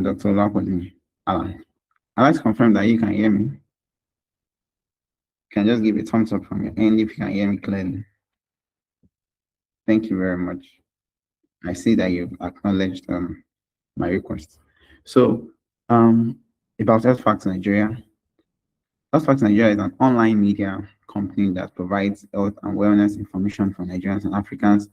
Dr. Olorunfemi. Alan. I'd like to confirm that you can hear me. You can just give a thumbs up from your end if you can hear me clearly. Thank you very much. I see that you've acknowledged my request. So, about Health Facts Nigeria. Health Facts Nigeria is an online media company that provides health and wellness information for Nigerians and Africans.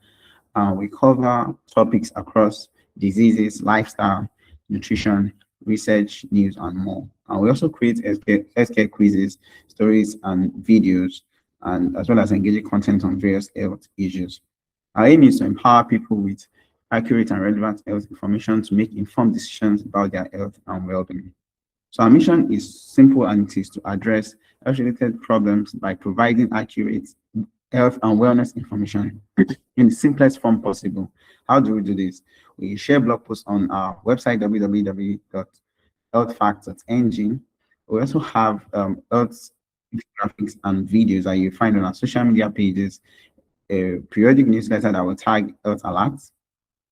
We cover topics across diseases, lifestyle, nutrition, research, news, and more. And we also create healthcare quizzes, stories, and videos, and as well as engaging content on various health issues. Our aim is to empower people with accurate and relevant health information to make informed decisions about their health and well-being. So our mission is simple, and it is to address health-related problems by providing accurate health and wellness information in the simplest form possible. How do we do this? We share blog posts on our website, www.healthfacts.ng. We also have health graphics and videos that you find on our social media pages, a periodic newsletter that will tag Health Alerts,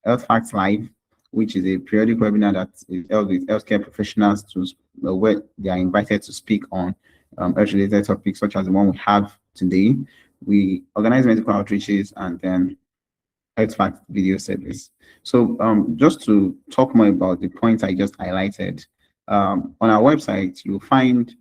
Health Facts Live, which is a periodic webinar that is held with healthcare professionals to where they are invited to speak on health-related topics such as the one we have today. We organize medical outreaches and then Health Facts video service. So just to talk more about the points I just highlighted, on our website, you'll find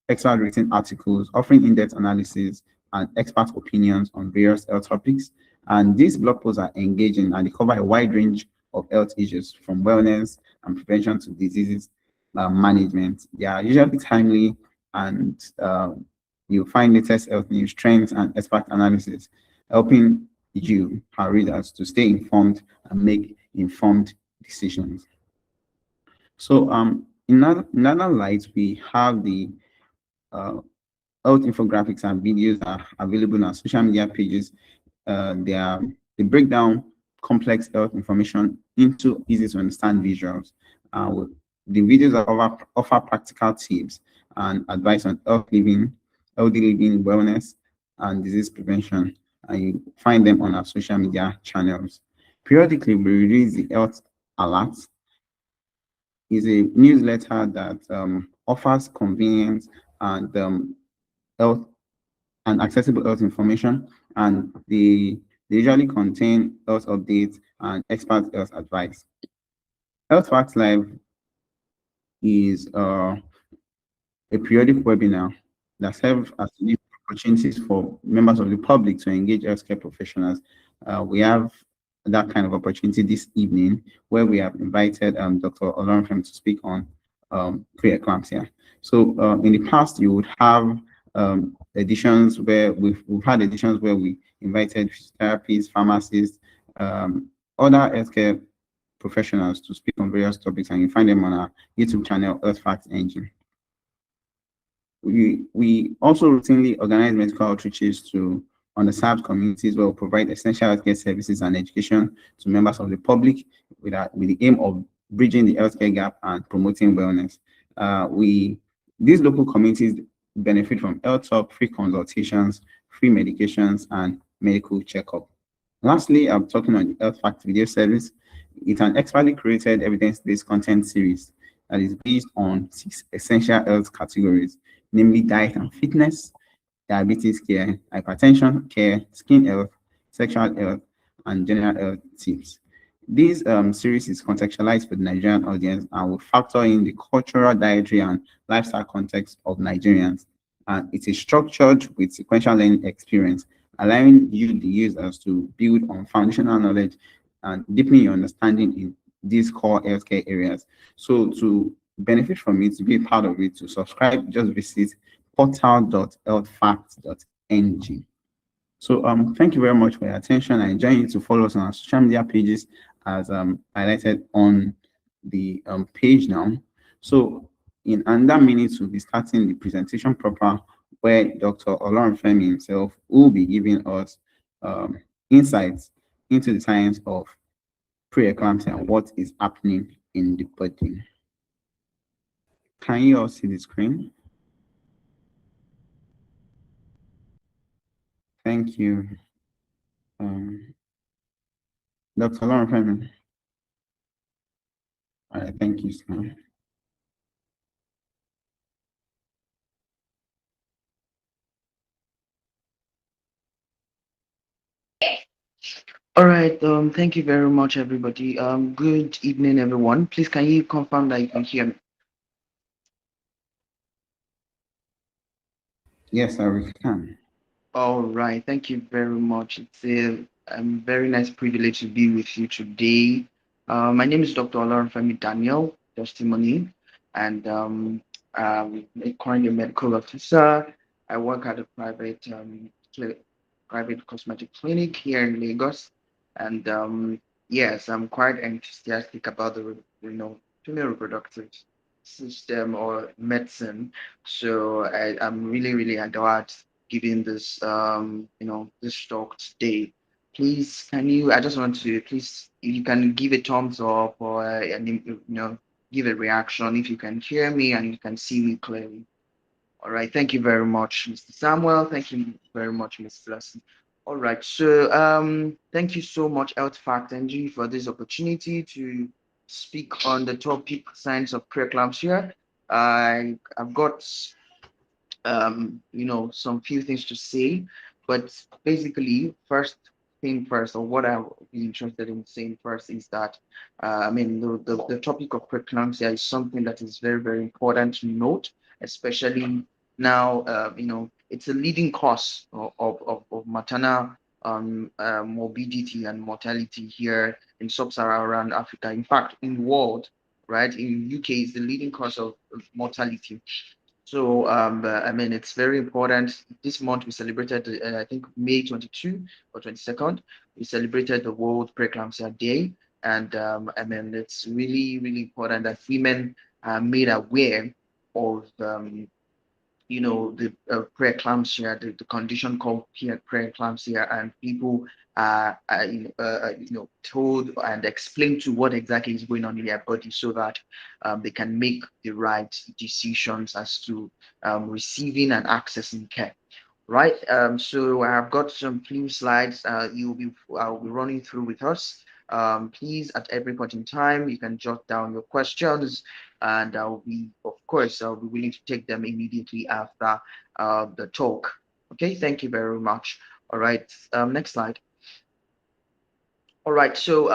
expert written articles offering in-depth analysis and expert opinions on various health topics. And these blog posts are engaging and they cover a wide range of health issues from wellness and prevention to diseases management. They are usually timely, and you'll find latest health news, trends, and expert analysis, helping you, our readers, to stay informed and make informed decisions. So in another light, we have the health infographics and videos are available on our social media pages. They break down complex health information into easy to understand visuals. The videos offer practical tips and advice on healthy living, wellness, and disease prevention. And you find them on our social media channels. Periodically, we release the Health Alerts. It's a newsletter that offers convenient and health and accessible health information, and they usually contain health updates and expert health advice. Health Facts Live is a periodic webinar that serves as opportunities for members of the public to engage healthcare professionals. We have that kind of opportunity this evening where we have invited Dr. Olorunfemi to speak on pre-eclampsia. So in the past, you would have editions where we've had editions where we invited physiotherapists, pharmacists, other healthcare professionals to speak on various topics, and you find them on our YouTube channel, Health Facts Engine. We also routinely organize medical outreaches to underserved communities where we provide essential healthcare services and education to members of the public with the aim of bridging the healthcare gap and promoting wellness. These local communities benefit from health talk, free consultations, free medications, and medical checkup. Lastly, I'm talking on the Health Fact video service. It's an expertly created evidence-based content series that is based on 6 essential health categories, namely diet and fitness, diabetes care, hypertension care, skin health, sexual health, and general health tips. This series is contextualized for the Nigerian audience and will factor in the cultural, dietary, and lifestyle context of Nigerians. And it is structured with sequential learning experience, allowing you, the users, to build on foundational knowledge and deepen your understanding in these core healthcare areas. So to benefit from it, to be a part of it, to subscribe, just visit portal.healthfacts.ng. So thank you very much for your attention. I enjoy you to follow us on our social media pages as highlighted on the page now. So in under minutes, we'll be starting the presentation proper, where Dr. Olorunfemi himself will be giving us insights into the science of pre-eclampsia and what is happening in the body. Can you all see the screen? Thank you. Dr. Olorunfemi. All right, thank you, sir. All right. Thank you very much, everybody. Good evening, everyone. Please, can you confirm that you can hear me? Yes, I can. All right. Thank you very much. It's a very nice privilege to be with you today. My name is Dr. Olorunfemi Daniel Testimony, and I'm currently a medical officer. I work at a private cosmetic clinic here in Lagos, and yes, I'm quite enthusiastic about the female reproductive system or medicine. So I'm really really glad giving this this talk today. Please, can you? I just want to please if you can give a thumbs up or give a reaction if you can hear me and you can see me clearly. All right, thank you very much, Mr. Samuel. Thank you very much, Mr. Lesson. All right, so thank you so much, Health Fact NG, for this opportunity to speak on the topic signs of preeclampsia. I've got some few things to say, but basically, first thing first, or what I would be interested in saying first is that, the topic of preeclampsia is something that is very, very important to note, especially now, it's a leading cause of maternal morbidity and mortality here in sub-Saharan Africa. In fact, in the world, right, in UK is the leading cause of mortality. So, it's very important. This month we celebrated, I think, May 22 or 22nd, we celebrated the World Preeclampsia Day. And it's really, really important that women are made aware of the preeclampsia, the condition called preeclampsia, and people are told and explained to what exactly is going on in their body so that they can make the right decisions as to receiving and accessing care. Right. So I've got some few slides I'll be running through with us. Please, at every point in time, you can jot down your questions, and I'll be willing to take them immediately after the talk. Okay, thank you very much. All right, next slide. All right, so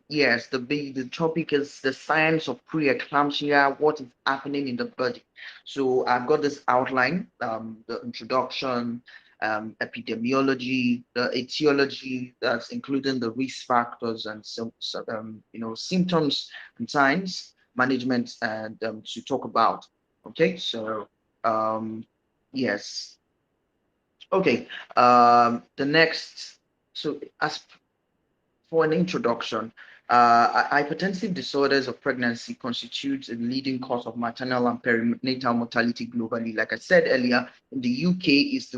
yes, the topic is the science of preeclampsia, what is happening in the body. So I've got this outline, the introduction, epidemiology, the etiology, that's including the risk factors and symptoms and signs, management, and to talk about. Okay, so um, yes, okay. The next, so as for an introduction, hypertensive disorders of pregnancy constitutes a leading cause of maternal and perinatal mortality globally. Like I said earlier, in the UK, is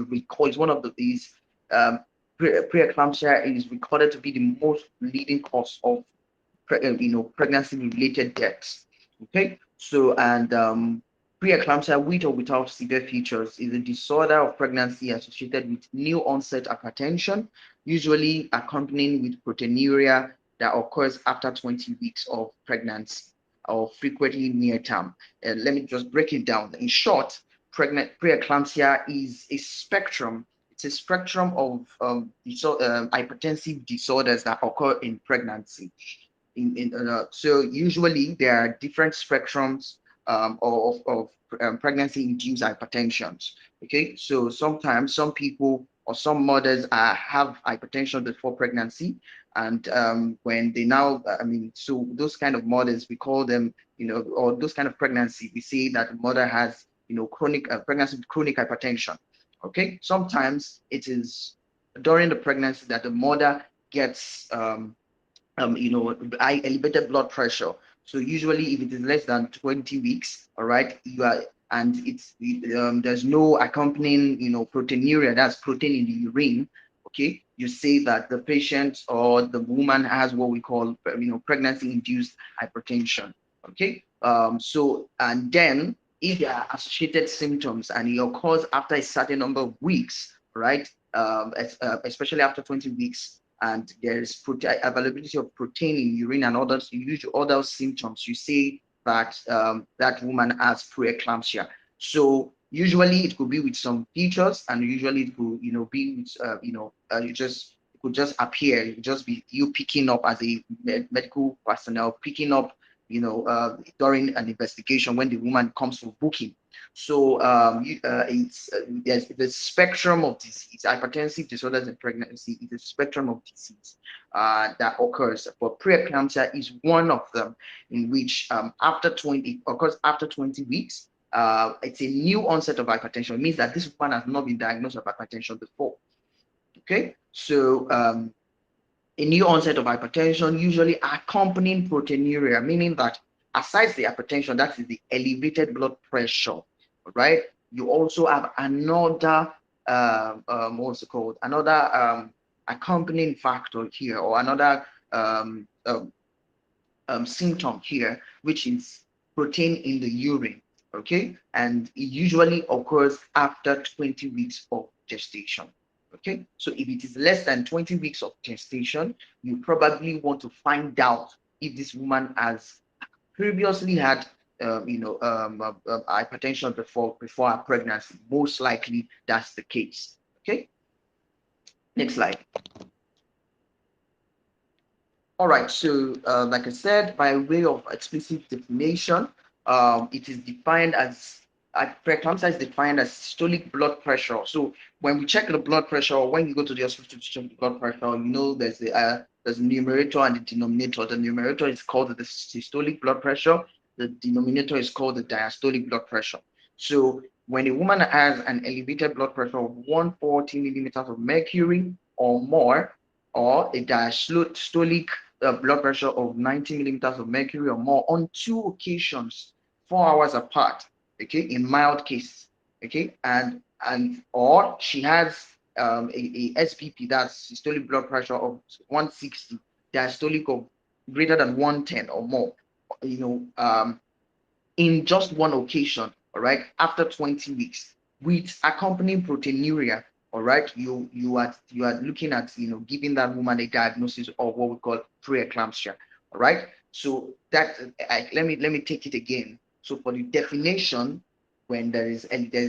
one of the is preeclampsia is recorded to be the most leading cause of pregnancy-related deaths. Okay, so and preeclampsia, with or without severe features, is a disorder of pregnancy associated with new onset hypertension, usually accompanying with proteinuria that occurs after 20 weeks of pregnancy or frequently near term. And let me just break it down. In short, preeclampsia is a spectrum. It's a spectrum of hypertensive disorders that occur in pregnancy. So usually there are different spectrums of pregnancy-induced hypertensions. Okay, so sometimes some people or some mothers have hypertension before pregnancy, and when they now, so those kind of mothers we call them, or those kind of pregnancy, we say that the mother has, chronic pregnancy with chronic hypertension. Okay, sometimes it is during the pregnancy that the mother gets elevated blood pressure. So usually, if it is less than 20 weeks, all right, and there's no accompanying, proteinuria, that's protein in the urine. Okay, you say that the patient or the woman has what we call, pregnancy-induced hypertension. Okay, so and then if there are associated symptoms and it occurs after a certain number of weeks, right, especially after 20 weeks, and there is availability of protein in urine and other symptoms, you say that that woman has preeclampsia. So usually it could be with some features, and usually it could, be with, could just appear. It could just be you picking up as a medical personnel, picking up, during an investigation when the woman comes for booking. So there's the spectrum of disease. Hypertensive disorders in pregnancy is a spectrum of disease that occurs. But preeclampsia is one of them, in which after 20 occurs after 20 weeks. It's a new onset of hypertension. It means that this woman has not been diagnosed with hypertension before. Okay, so a new onset of hypertension, usually accompanying proteinuria, meaning that aside the hypertension, that is the elevated blood pressure, right? You also have another, what's it called? Another accompanying factor here, or another symptom here, which is protein in the urine, okay? And it usually occurs after 20 weeks of gestation, okay? So if it is less than 20 weeks of gestation, you probably want to find out if this woman has previously had hypertension before her pregnancy. Most likely that's the case, okay? Next slide. All right, so like I said, by way of explicit definition, it is defined as preeclampsia is defined as systolic blood pressure. So when we check the blood pressure, or when you go to the hospital to check the blood pressure, there's a numerator and the denominator. The numerator is called the systolic blood pressure. The denominator is called the diastolic blood pressure. So when a woman has an elevated blood pressure of 140 millimeters of mercury or more, or a diastolic blood pressure of 90 millimeters of mercury or more on two occasions, 4 hours apart, okay, in mild cases, okay, and or she has a SBP, that's systolic blood pressure of 160, diastolic of greater than 110 or more, you know, in just one occasion, all right, after 20 weeks, with accompanying proteinuria, all right, you are looking at giving that woman a diagnosis of what we call preeclampsia, all right. So that let me take it again. So for the definition, when there is and there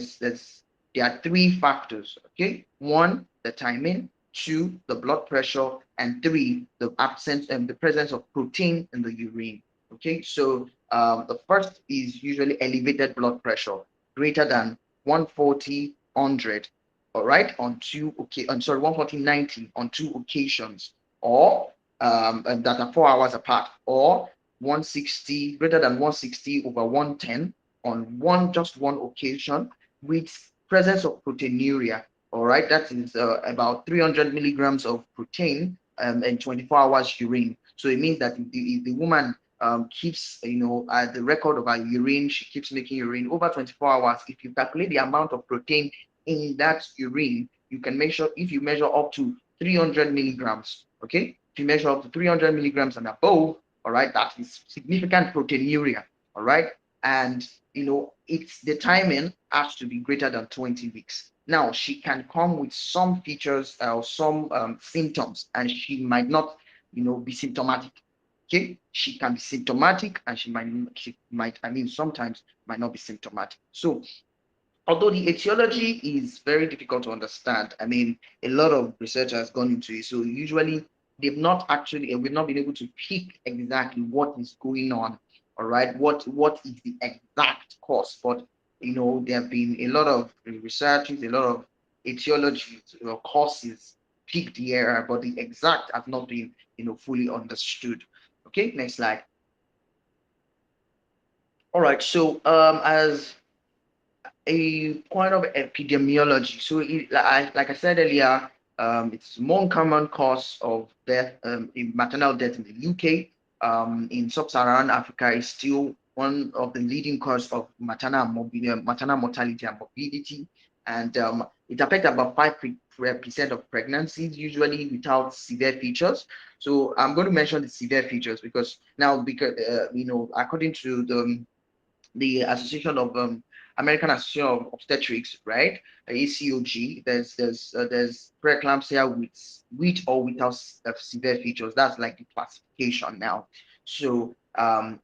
are three factors, okay. One, the timing. Two, the blood pressure. And three, the absence and the presence of protein in the urine. Okay, so the first is usually elevated blood pressure greater than 140 100, all right, on two, okay, I'm sorry, 140 90 on two occasions, or and that are 4 hours apart, or 160 greater than 160 over 110 on just one occasion, with presence of proteinuria, all right, that is about 300 milligrams of protein in 24 hours urine. So it means that the woman keeps, the record of her urine. She keeps making urine over 24 hours. If you calculate the amount of protein in that urine, you can measure, if you measure up to 300 milligrams, okay? If you measure up to 300 milligrams and above, all right, that is significant proteinuria, all right? And, it's the timing has to be greater than 20 weeks. Now, she can come with some features or some symptoms, and she might not, be symptomatic. Okay, she can be symptomatic, and she might, I mean, sometimes might not be symptomatic. So although the etiology is very difficult to understand, I mean, a lot of research has gone into it. So usually we've not been able to pick exactly what is going on. All right, what is the exact cause? But there have been a lot of researches, a lot of etiologies or causes picked the area, but the exact have not been fully understood. Okay, next slide. All right, so as a point of epidemiology. So, like I said earlier, it's more common cause of death, in maternal death in the UK. In sub-Saharan Africa, is still one of the leading cause of maternal mortality and morbidity, and it affects about 5% of pregnancies, usually without severe features. So I'm going to mention the severe features because according to the Association of American Association of Obstetrics, right? ACOG. There's preeclampsia with or without severe features. That's like the classification now. So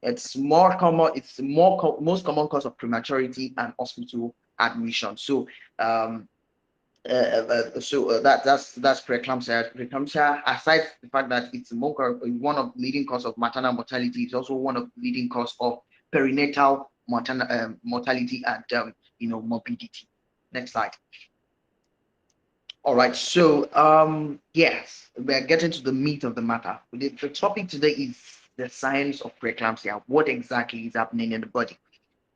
it's more common. It's most common cause of prematurity and hospital admission. So um, That's preeclampsia. Preeclampsia, aside the fact that it's one of the leading cause of maternal mortality, it's also one of the leading cause of perinatal maternal mortality and morbidity. Next slide. All right, so yes, we're getting to the meat of the matter. The topic today is the science of preeclampsia. What exactly is happening in the body?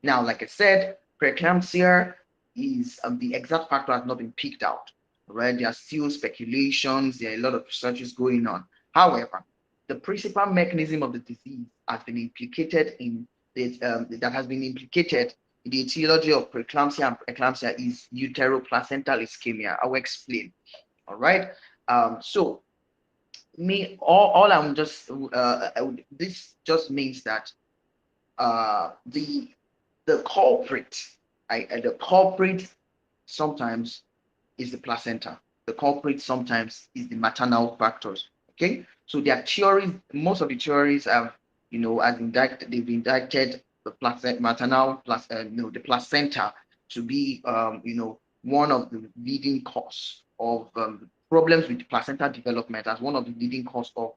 Now, like I said, preeclampsia is the exact factor has not been picked out. Right? There are still speculations. There are a lot of researches going on. However, the principal mechanism of the disease has been implicated in that has been implicated in the etiology of preeclampsia and preeclampsia is uteroplacental ischemia. I will explain. All right. So me all I'm just this just means that the culprit, the culprit sometimes is the placenta. The culprit sometimes is the maternal factors. Okay, so there are theories. Most of the theories have, as indicted, they've indicted the placenta, the placenta to be, one of the leading cause of problems with the placenta development as one of the leading cause of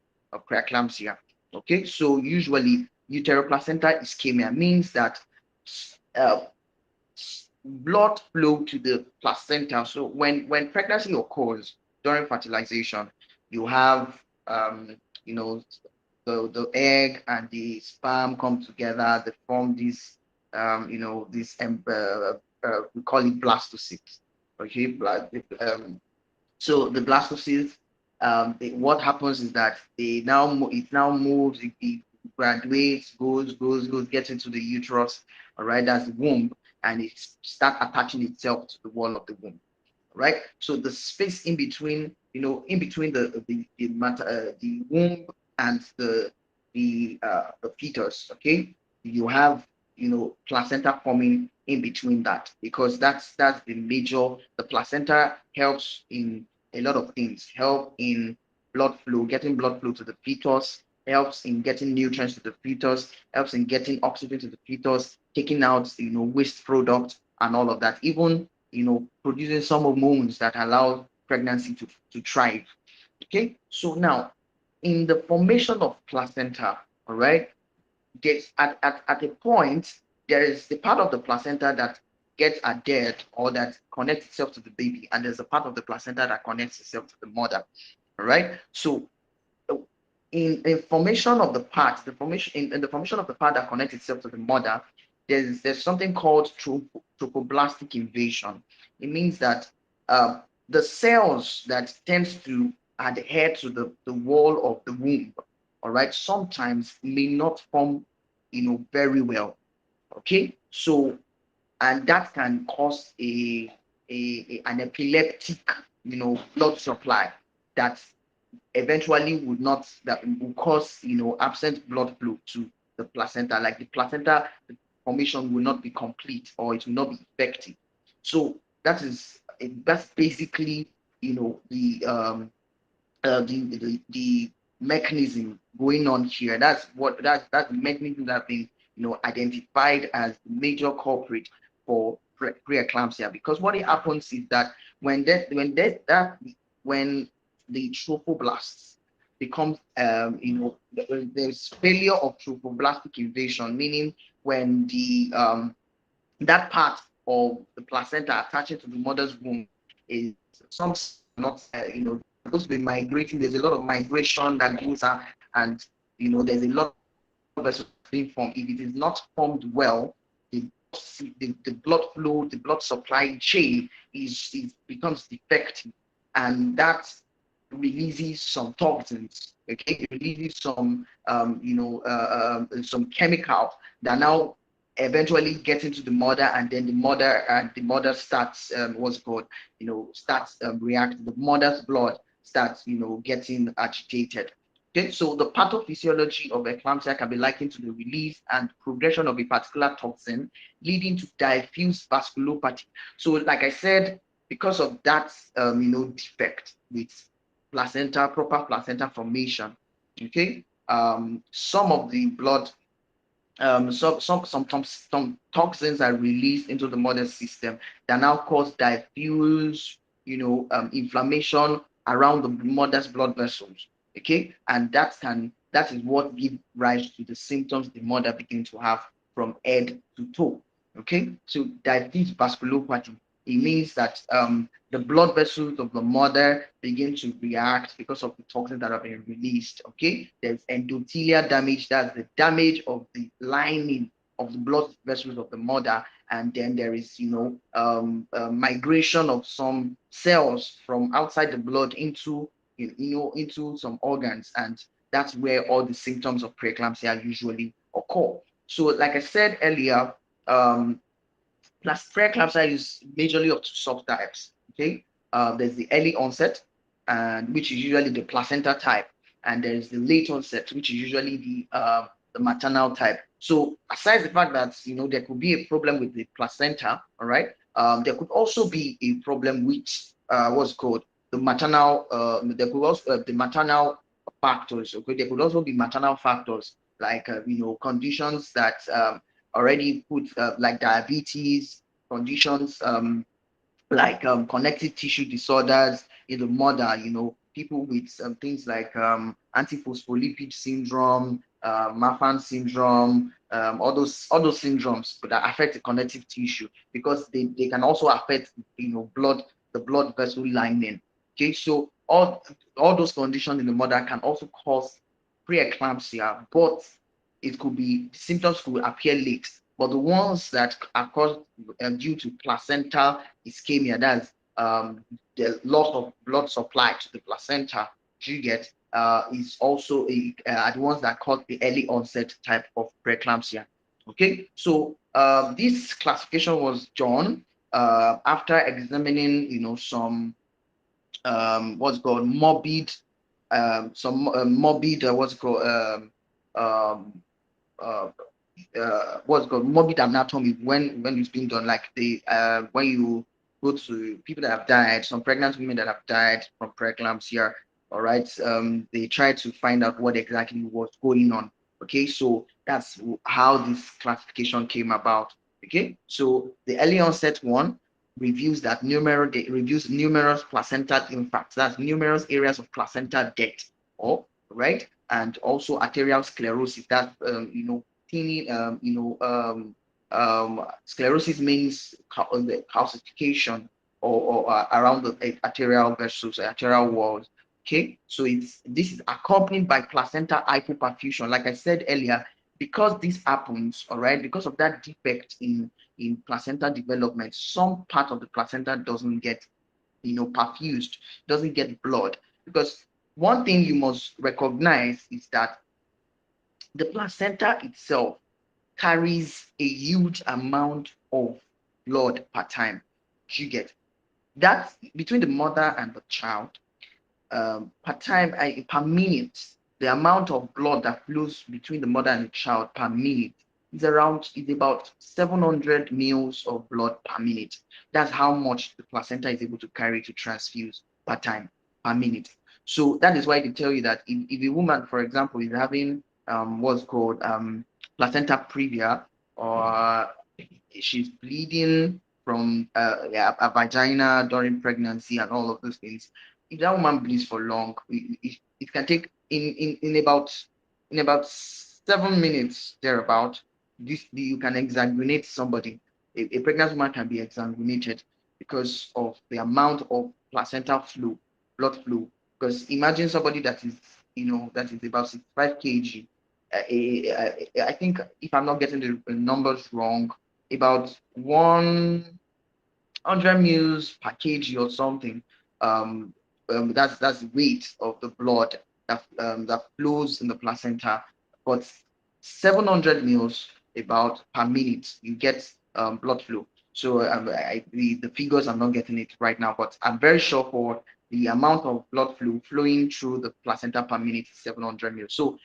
preeclampsia. Okay, so usually uteroplacental ischemia means that uh, blood flow to the placenta. So when pregnancy occurs during fertilization, you have you know the egg and the sperm come together. They form this this we call it blastocyst. Okay, so the blastocyst, what happens is that it now moves, it graduates, goes, gets into the uterus, all right, that's the womb, and it start attaching itself to the wall of the womb, right? So the space in between, in between the womb and the fetus, okay, you have placenta forming in between that, because that's the placenta helps in a lot of things, help in blood flow, getting blood flow to the fetus, helps in getting nutrients to the fetus, helps in getting oxygen to the fetus, taking out waste products and all of that, even producing some hormones that allow pregnancy to thrive. Okay, so now in the formation of placenta, all right, there's at a point, there is the part of the placenta that gets adhered or that connects itself to the baby, and there's a part of the placenta that connects itself to the mother. All right. So in formation of the part, in the formation of the part that connects itself to the mother, there's something called trophoblastic invasion. It means that the cells that tends to adhere to the wall of the womb, all right, sometimes may not form, very well. Okay, so and that can cause an epileptic, blood supply that eventually would not that will cause absent blood flow to the placenta, like the placenta formation will not be complete or it will not be effective. So that's basically the mechanism going on here. That's the mechanism that been identified as the major culprit for preeclampsia. Because what it happens is that when the trophoblasts becomes there's failure of trophoblastic invasion, meaning when the that part of the placenta attaching to the mother's womb is some not supposed to be migrating. There's a lot of migration that goes on, and there's a lot of vessels being formed. If it is not formed well, the the blood flow, the blood supply chain is becomes defective, and that releases some toxins. Okay, it releases some chemical that now eventually get into the mother, and then the mother starts what's called starts reacting. The mother's blood starts getting agitated. Okay, so the pathophysiology of eclampsia can be likened to the release and progression of a particular toxin, leading to diffuse vasculopathy. So, like I said, because of that defect with proper placenta formation, okay, some of the blood some toxins are released into the mother's system that now cause diffuse inflammation around the mother's blood vessels. Okay, and that is what gives rise to the symptoms the mother begins to have from head to toe. Okay, so diffuse vasculopathy. It means that the blood vessels of the mother begin to react because of the toxins that have been released. Okay, there's endothelial damage. That's the damage of the lining of the blood vessels of the mother, and then there is migration of some cells from outside the blood into some organs, and that's where all the symptoms of preeclampsia usually occur. So like I said earlier, um, preeclampsia is majorly of two subtypes. Okay, there's the early onset, and which is usually the placenta type, and there's the late onset, which is usually the maternal type. So aside the fact that there could be a problem with the placenta, all right, there could also be a problem with what's called the maternal. There could also the maternal factors. Okay, there could also be maternal factors like conditions that already put like diabetes, conditions like connective tissue disorders in the mother, people with things like antiphospholipid syndrome, Marfan syndrome, all those syndromes that affect the connective tissue, because they can also affect the blood vessel lining. Okay, so all those conditions in the mother can also cause preeclampsia, but symptoms could appear late. But the ones that are caused due to placental ischemia, that's the loss of blood supply to the placenta, you get is also the ones that cause the early onset type of preeclampsia. Okay, so this classification was done after examining, what's called morbid, what's called uh, what's called morbid anatomy when it's being done, like when you go to people that have died, some pregnant women that have died from preeclampsia. All right, they try to find out what exactly was going on. Okay, so that's how this classification came about. Okay, so the early onset one reviews numerous placental infarcts, that's numerous areas of placenta death, or right, and also arterial sclerosis, that thinning, sclerosis means the calcification or around the arterial vessels, arterial walls. Okay, so this is accompanied by placenta hypoperfusion. Like I said earlier, because this happens, all right, because of that defect in placenta development, some part of the placenta doesn't get perfused, doesn't get blood. Because one thing you must recognize is that the placenta itself carries a huge amount of blood per time. You get that between the mother and the child, per time, per minute, the amount of blood that flows between the mother and the child per minute is about 700 mils of blood per minute. That's how much the placenta is able to carry to transfuse per time, per minute. So that is why they tell you that if a woman, for example, is having what's called placenta previa, or she's bleeding from yeah, a vagina during pregnancy and all of those things, if that woman bleeds for long, it can take in about 7 minutes thereabout. You can exsanguinate somebody. A pregnant woman can be exsanguinated because of the amount of placental flow, blood flow. Because imagine somebody that is about 65 kg. I think, if I'm not getting the numbers wrong, about 100 mils per kg or something. Um, that's the weight of the blood that flows in the placenta. But 700 mils about per minute, you get blood flow. So the figures, I'm not getting it right now, but I'm very sure for the amount of blood flow flowing through the placenta per minute is 700 mils. So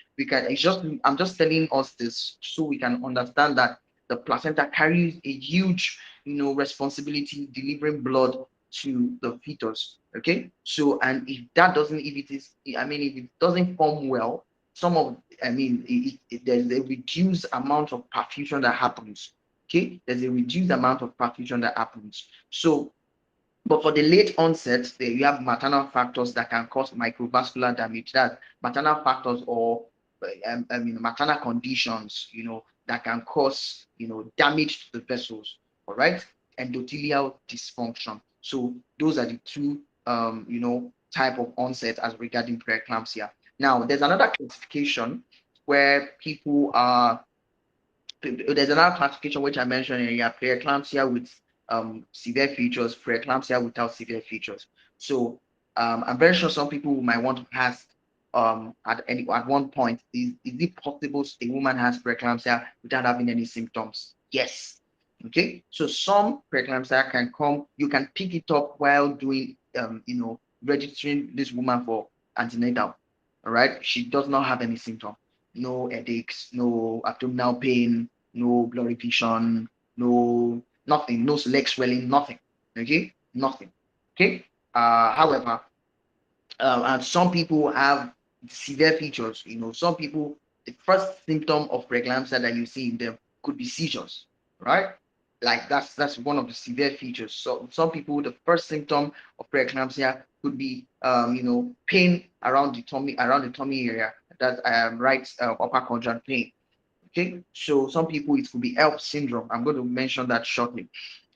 I'm just telling us this so we can understand that the placenta carries a huge responsibility delivering blood to the fetus. Okay, so and if it doesn't form well, there's a reduced amount of perfusion that happens. Okay, there's a reduced amount of perfusion that happens. So But for the late onset, you have maternal factors that can cause microvascular damage. That maternal factors or maternal conditions, that can cause, damage to the vessels. All right, endothelial dysfunction. So those are the two, type of onset as regarding preeclampsia. Now, there's another classification where people are there's another classification which I mentioned earlier, preeclampsia with severe features, preeclampsia without severe features. So I'm very sure some people might want to ask at one point, is it possible a woman has preeclampsia without having any symptoms? Yes. Okay. So some preeclampsia can come, you can pick it up while doing registering this woman for antenatal. All right. She does not have any symptom, no headaches, no abdominal pain, no blurry vision, no nothing, no leg swelling, nothing. Okay, nothing. Okay. However, and some people have severe features. Some people, the first symptom of preeclampsia that you see in them could be seizures, right? Like that's one of the severe features. So some people, the first symptom of preeclampsia could be pain around the tummy area, that right upper quadrant pain. Okay, so some people it could be ELP syndrome. I'm going to mention that shortly.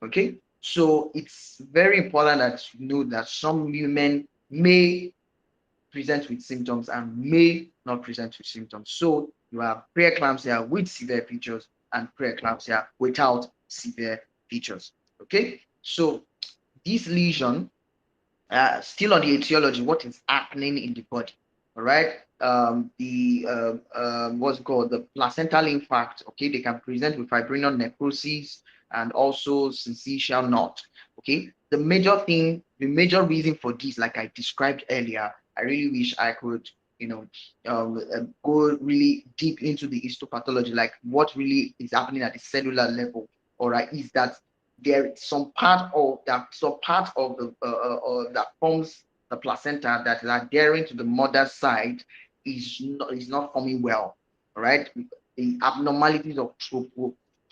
Okay, so it's very important that you know that some women may present with symptoms and may not present with symptoms. So you have preeclampsia with severe features and preeclampsia without severe features. Okay, so this lesion, still on the etiology, what is happening in the body. All right. The what's called the placental infarct. Okay, they can present with fibrinal necrosis and also syncytial knot. Okay, the major reason for this, like I described earlier, I really wish I could, go really deep into the histopathology, like what really is happening at the cellular level. All right, is that there is some part of the that forms the placenta that is adhering to the mother's side is not forming well. All right, the abnormalities of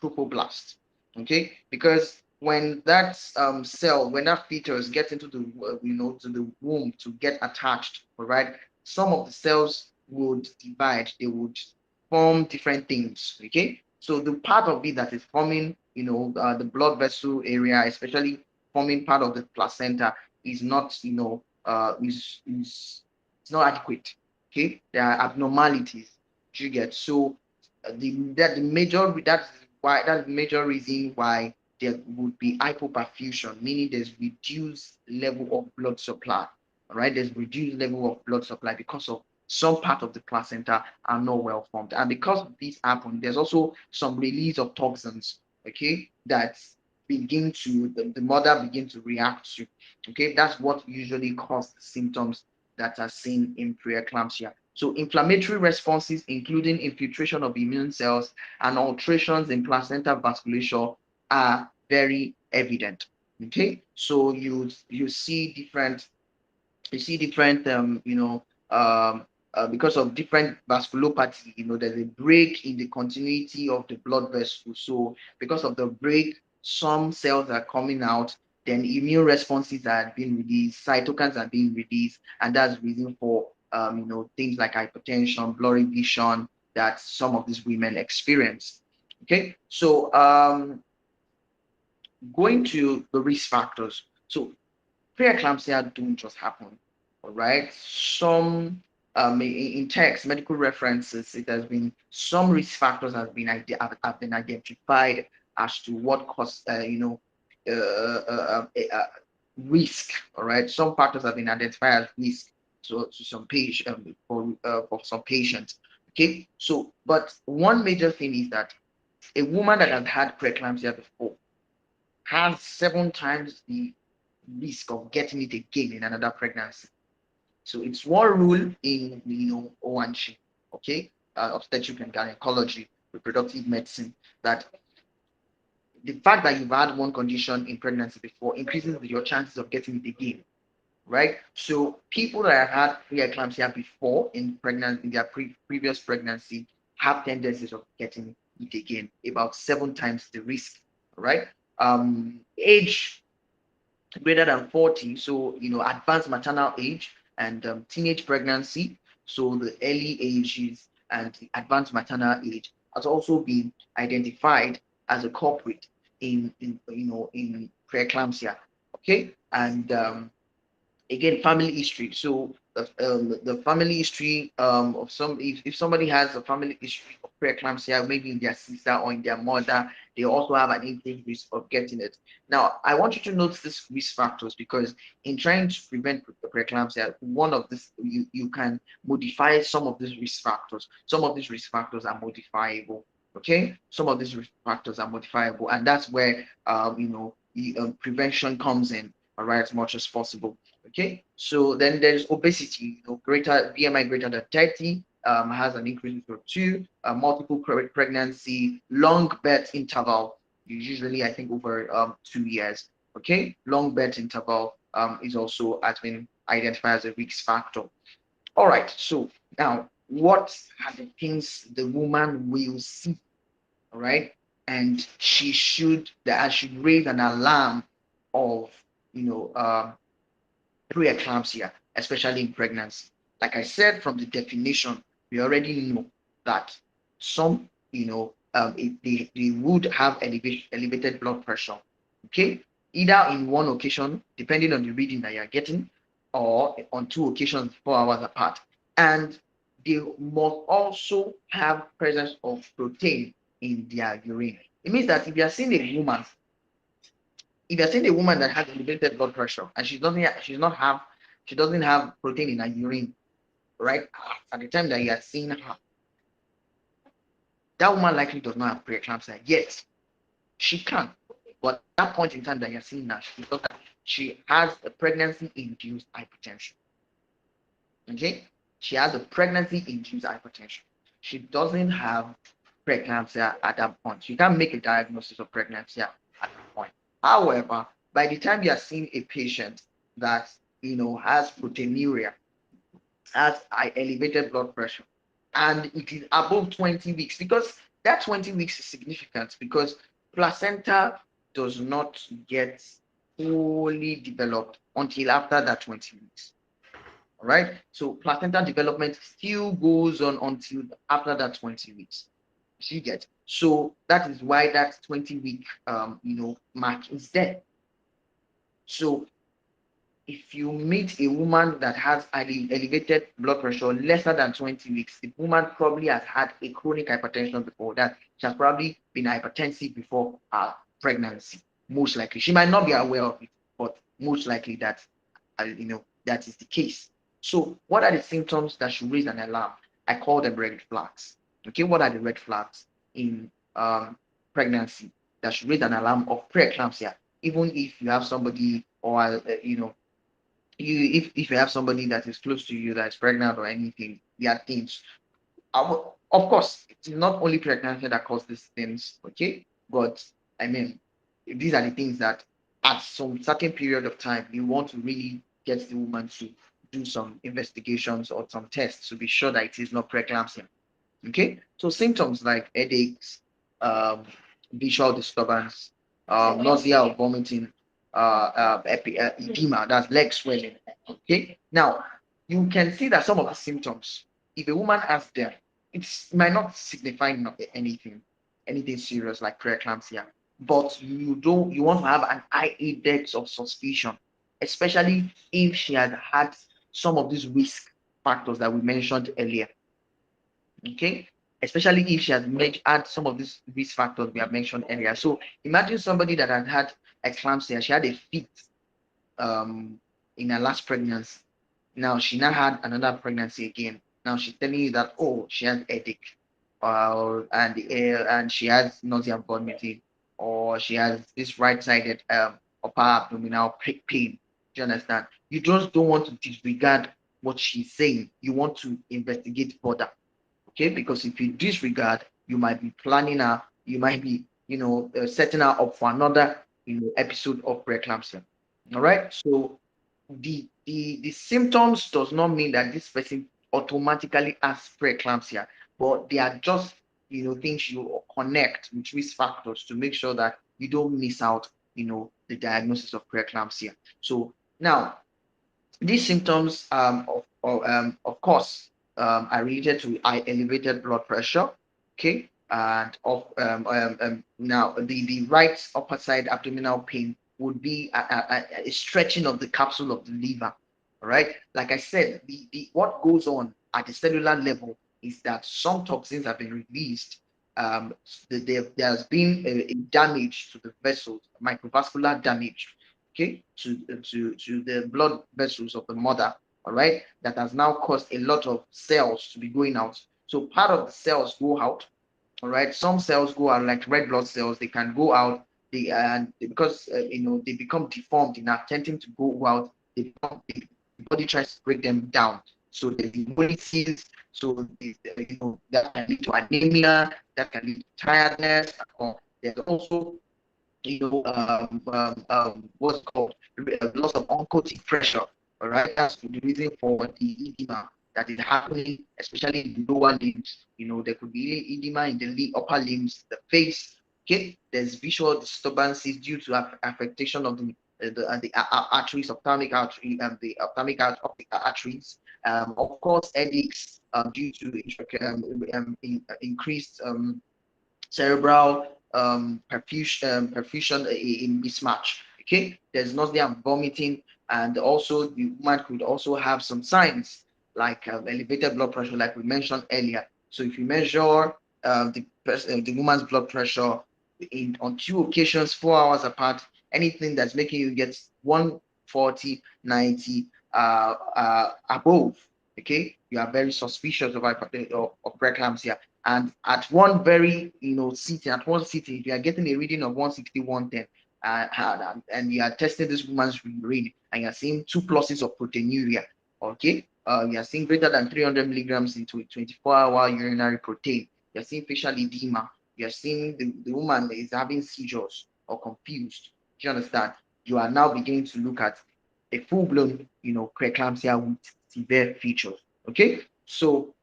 trophoblast. Okay, because when that cell, when that fetus gets into the to the womb to get attached, all right, some of the cells would divide. They would form different things. Okay, so the part of it that is forming, the blood vessel area, especially forming part of the placenta, is not, is not adequate. Okay, there are abnormalities. You get so the major that's the major reason why there would be hypoperfusion, meaning there's reduced level of blood supply. All right, there's reduced level of blood supply because of some part of the placenta are not well formed. And because this happens, there's also some release of toxins, okay, that the mother begin to react to. Okay, that's what usually causes the symptoms that are seen in preeclampsia. So inflammatory responses, including infiltration of immune cells and alterations in placenta vasculature, are very evident. Okay, so you see different because of different vasculopathy, there's a break in the continuity of the blood vessel. So because of the break, some cells are coming out, then immune responses are being released, cytokines are being released, and that's reason for things like hypertension, blurry vision that some of these women experience. Okay, so going to the risk factors. So preeclampsia don't just happen, all right? Some in text, medical references, it has been some risk factors have been identified as to what cause risk. All right, some factors have been identified as risk to some patient for some patients. Okay, so but one major thing is that a woman that has had preeclampsia before has 7 times the risk of getting it again in another pregnancy. So it's one rule in ONG, okay, obstetric and gynecology, reproductive medicine, that the fact that you've had one condition in pregnancy before increases your chances of getting it again, right? So people that have had preeclampsia before in pregnancy, in their previous pregnancy, have tendencies of getting it again, about 7 times the risk, right? Age greater than 40, so advanced maternal age and teenage pregnancy, so the early ages and the advanced maternal age has also been identified as a culprit in preeclampsia. Okay, and again, family history. So the family history of some, if somebody has a family history of preeclampsia, maybe in their sister or in their mother, they also have an increased risk of getting it. Now, I want you to note these risk factors, because in trying to prevent preeclampsia, one of this, you can modify some of these risk factors. Some of these risk factors are modifiable. Okay, some of these risk factors are modifiable, and that's where the prevention comes in. All right, as much as possible. Okay, so then there's obesity, greater BMI greater than 30, has an increase of 2, multiple pregnancy, long birth interval, usually I think over 2 years. Okay, long birth interval is also has been identified as a risk factor. All right, so now what are the things the woman will see? All right, and I should raise an alarm of you know preeclampsia, especially in pregnancy. Like I said, from the definition, we already know that some, they would have elevated blood pressure. Okay, either in one occasion, depending on the reading that you're getting, or on 2 occasions 4 hours apart. And they must also have presence of protein in their urine. It means that if you're seeing a woman that has elevated blood pressure and she doesn't have protein in her urine, right? At the time that you are seeing her, that woman likely does not have preeclampsia yet. She can, but at that point in time that you're seeing her, she has a pregnancy-induced hypertension. Okay, she has a pregnancy-induced hypertension. She doesn't have preeclampsia at that point. You can't make a diagnosis of preeclampsia at that point. However, by the time you are seeing a patient that has proteinuria, has elevated blood pressure, and it is above 20 weeks, because that 20 weeks is significant, because placenta does not get fully developed until after that 20 weeks. All right, so placenta development still goes on until after that 20 weeks. You get, so that is why that 20-week mark is there. So if you meet a woman that has elevated blood pressure lesser than 20 weeks, the woman probably has had a chronic hypertension before that. She has probably been hypertensive before her pregnancy. Most likely, she might not be aware of it, but most likely that is the case. So, what are the symptoms that should raise an alarm? I call them red flags. Okay, what are the red flags in pregnancy that should raise an alarm of preeclampsia? Even if you have somebody, or if you have somebody that is close to you that is pregnant or anything, there are things. Of course, it's not only pregnancy that causes these things, okay? But I mean, these are the things that at some certain period of time you want to really get the woman to do some investigations or some tests to be sure that it is not preeclampsia. Okay, so symptoms like headaches, visual disturbance, nausea or vomiting, edema, that's leg swelling. Okay, now you can see that some of the symptoms, if a woman has them, it might not signify anything serious like preeclampsia, but you want to have an high index of suspicion, especially if she had had some of these risk factors that we mentioned earlier. Okay, especially if she has had some of these risk factors we have mentioned earlier. So imagine somebody that had eclampsia, she had a fit in her last pregnancy. Now she now had another pregnancy again. Now she's telling you that, oh, she has headache, and she has nausea and vomiting, or she has this right-sided upper abdominal pain. Do you understand? You just don't want to disregard what she's saying. You want to investigate further. Okay, because if you disregard, you might be planning her, you might be setting her up for another episode of preeclampsia. All right, so the symptoms does not mean that this person automatically has preeclampsia, but they are just things you connect with risk factors to make sure that you don't miss out the diagnosis of preeclampsia. So now, these symptoms, of course, are related to elevated blood pressure. Okay, and now the right upper side abdominal pain would be a stretching of the capsule of the liver. All right, like I said, the what goes on at the cellular level is that some toxins have been released. There has been a damage to the vessels, microvascular damage, okay, to the blood vessels of the mother, all right, that has now caused a lot of cells to be going out. So part of the cells go out, all right. Some cells go out, like red blood cells, they can go out. Because they become deformed in attempting to go out. The body tries to break them down. So there's hemolysis. So that can lead to anemia. That can lead to tiredness. Or there's also what's called loss of oncotic pressure. All right, that's the reason for the edema that is happening, especially in the lower limbs. There could be edema in the upper limbs, the face. Okay, there's visual disturbances due to affectation of the arteries, ophthalmic artery, the ophthalmic optic arteries. Of course, headaches due to increased cerebral perfusion in mismatch. Okay, there's nausea and vomiting, and also the woman could also have some signs like elevated blood pressure, like we mentioned earlier. So if you measure the woman's blood pressure on 2 occasions, 4 hours apart, anything that's making you get 140, 90 above, okay, you are very suspicious of preeclampsia. And at one sitting, if you are getting a reading of 160, 110, and you are testing this woman's urine and you're seeing 2 pluses of proteinuria, okay, you are seeing greater than 300 milligrams into 24-hour urinary protein, you're seeing facial edema, you're seeing the woman is having seizures or confused. Do you understand? You are now beginning to look at a full-blown, preeclampsia with severe features. Okay, so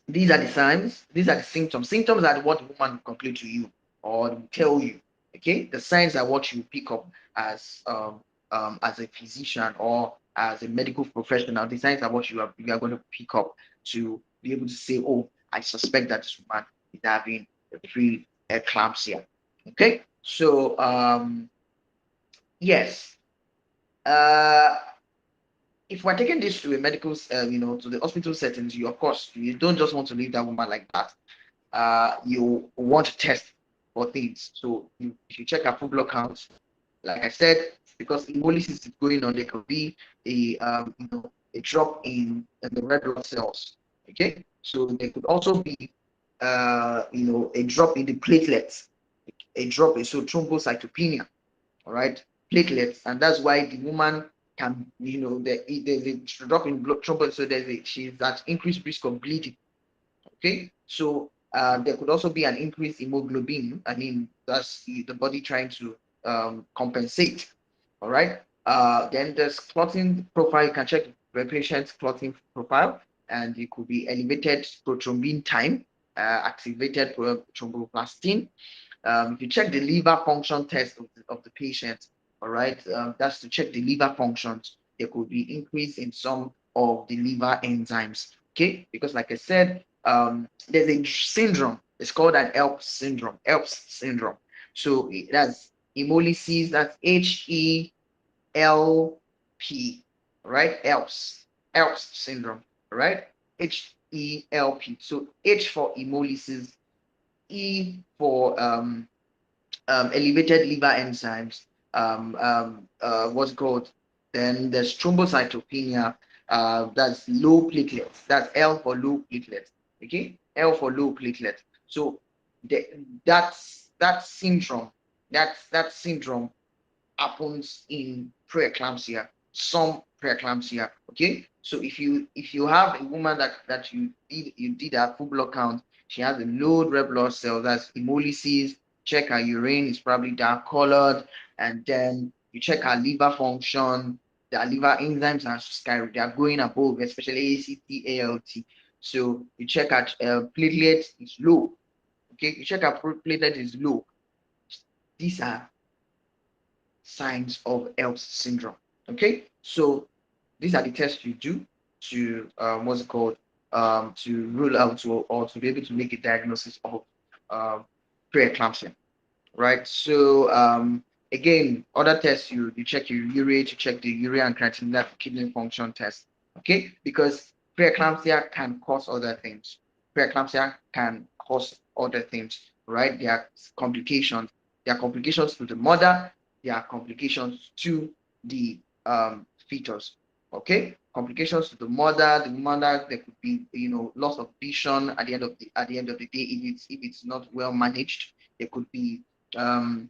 these are the signs, these are the symptoms. Symptoms are what the woman will complain to you or tell you. Okay, the signs are what you pick up as a physician or as a medical professional. The signs are what you are going to pick up to be able to say, oh, I suspect that this woman is having a pre-eclampsia. Okay, so yes, uh, if we're taking this to a medical, to the hospital settings, you of course you don't just want to leave that woman like that. You want to test for things. So if you check her full blood counts, like I said, because hemolysis is going on, there could be a drop in the red blood cells. Okay, so there could also be a drop in the platelets, a drop in thrombocytopenia, all right, platelets, and that's why the woman can, there's a drop in blood thrombocytopenia, so she's at increased risk of bleeding. Okay, so there could also be an increase in hemoglobin. I mean, that's the body trying to compensate. All right. Then there's clotting profile. You can check the patient's clotting profile, and it could be elevated prothrombin time, activated thromboplastin. If you check the liver function test of the patient, all right, that's to check the liver functions. There could be increase in some of the liver enzymes. Okay, because like I said, there's a syndrome. It's called an ELPS syndrome. ELPS syndrome. So that's hemolysis. That's HELP, right? ELPS syndrome, right? HELP. So H for hemolysis, E for elevated liver enzymes, what's called, then there's thrombocytopenia, that's low platelets, that's L for low platelets, okay, L for low platelets. So the, that syndrome, that syndrome happens in preeclampsia, some preeclampsia. Okay, so if you have a woman that you did a full blood count, she has a low red blood cell, that's hemolysis. Check her urine, is probably dark colored, and then you check her liver function. The liver enzymes are sky, they are going above, especially ACT, ALT. So you check her platelet is low. Okay, you check her platelet is low. These are signs of Erb's syndrome. Okay, so these are the tests you do to what's it called to rule out or to be able to make a diagnosis of um, preeclampsia, right? So again, other tests you check your urea, you check the urea and creatinine, that kidney function test, okay? Because preeclampsia can cause other things. Preeclampsia can cause other things, right? There are complications. There are complications to the mother. There are complications to the fetus. Okay, complications to the mother. The mother, there could be loss of vision at the end of the day if it's not well managed. There could be um,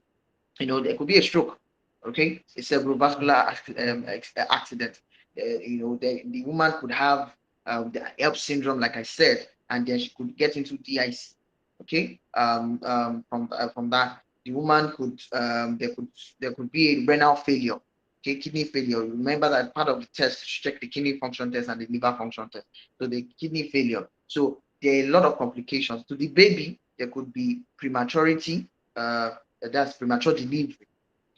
there could be a stroke, okay, a cerebrovascular accident. The woman could have the HELP syndrome, like I said, and then she could get into DIC. Okay, from that, the woman could there could be a renal failure. Okay, kidney failure. Remember that part of the test to check the kidney function test and the liver function test. So the kidney failure. So there are a lot of complications to the baby. There could be prematurity. That's premature delivery.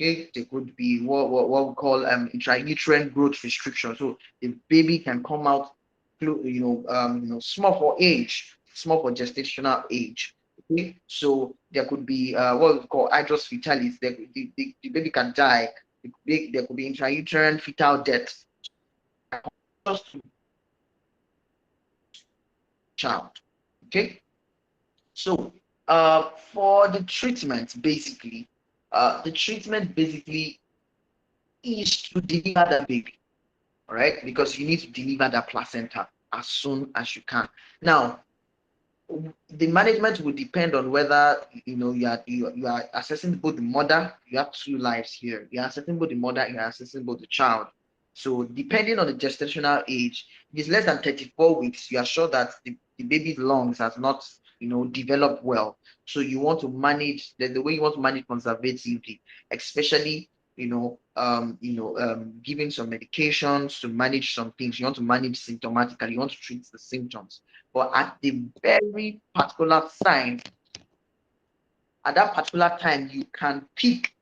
Okay, there could be what we call intrauterine growth restriction. So the baby can come out, small for age, small for gestational age. Okay, so there could be what we call hydros fetalis. The baby can die. There could be intrauterine fetal death. Just to child. Okay, so for the treatment basically is to deliver the baby. All right, because you need to deliver that placenta as soon as you can. Now, the management will depend on whether you are assessing both the mother. You have two lives here. You are assessing both the mother. You are assessing both the child. So depending on the gestational age, if it's less than 34 weeks, you are sure that the baby's lungs has not developed well. So you want to manage the way you want to manage conservatively, especially giving some medications to manage some things. You want to manage symptomatically. You want to treat the symptoms. But at that particular time, you can pick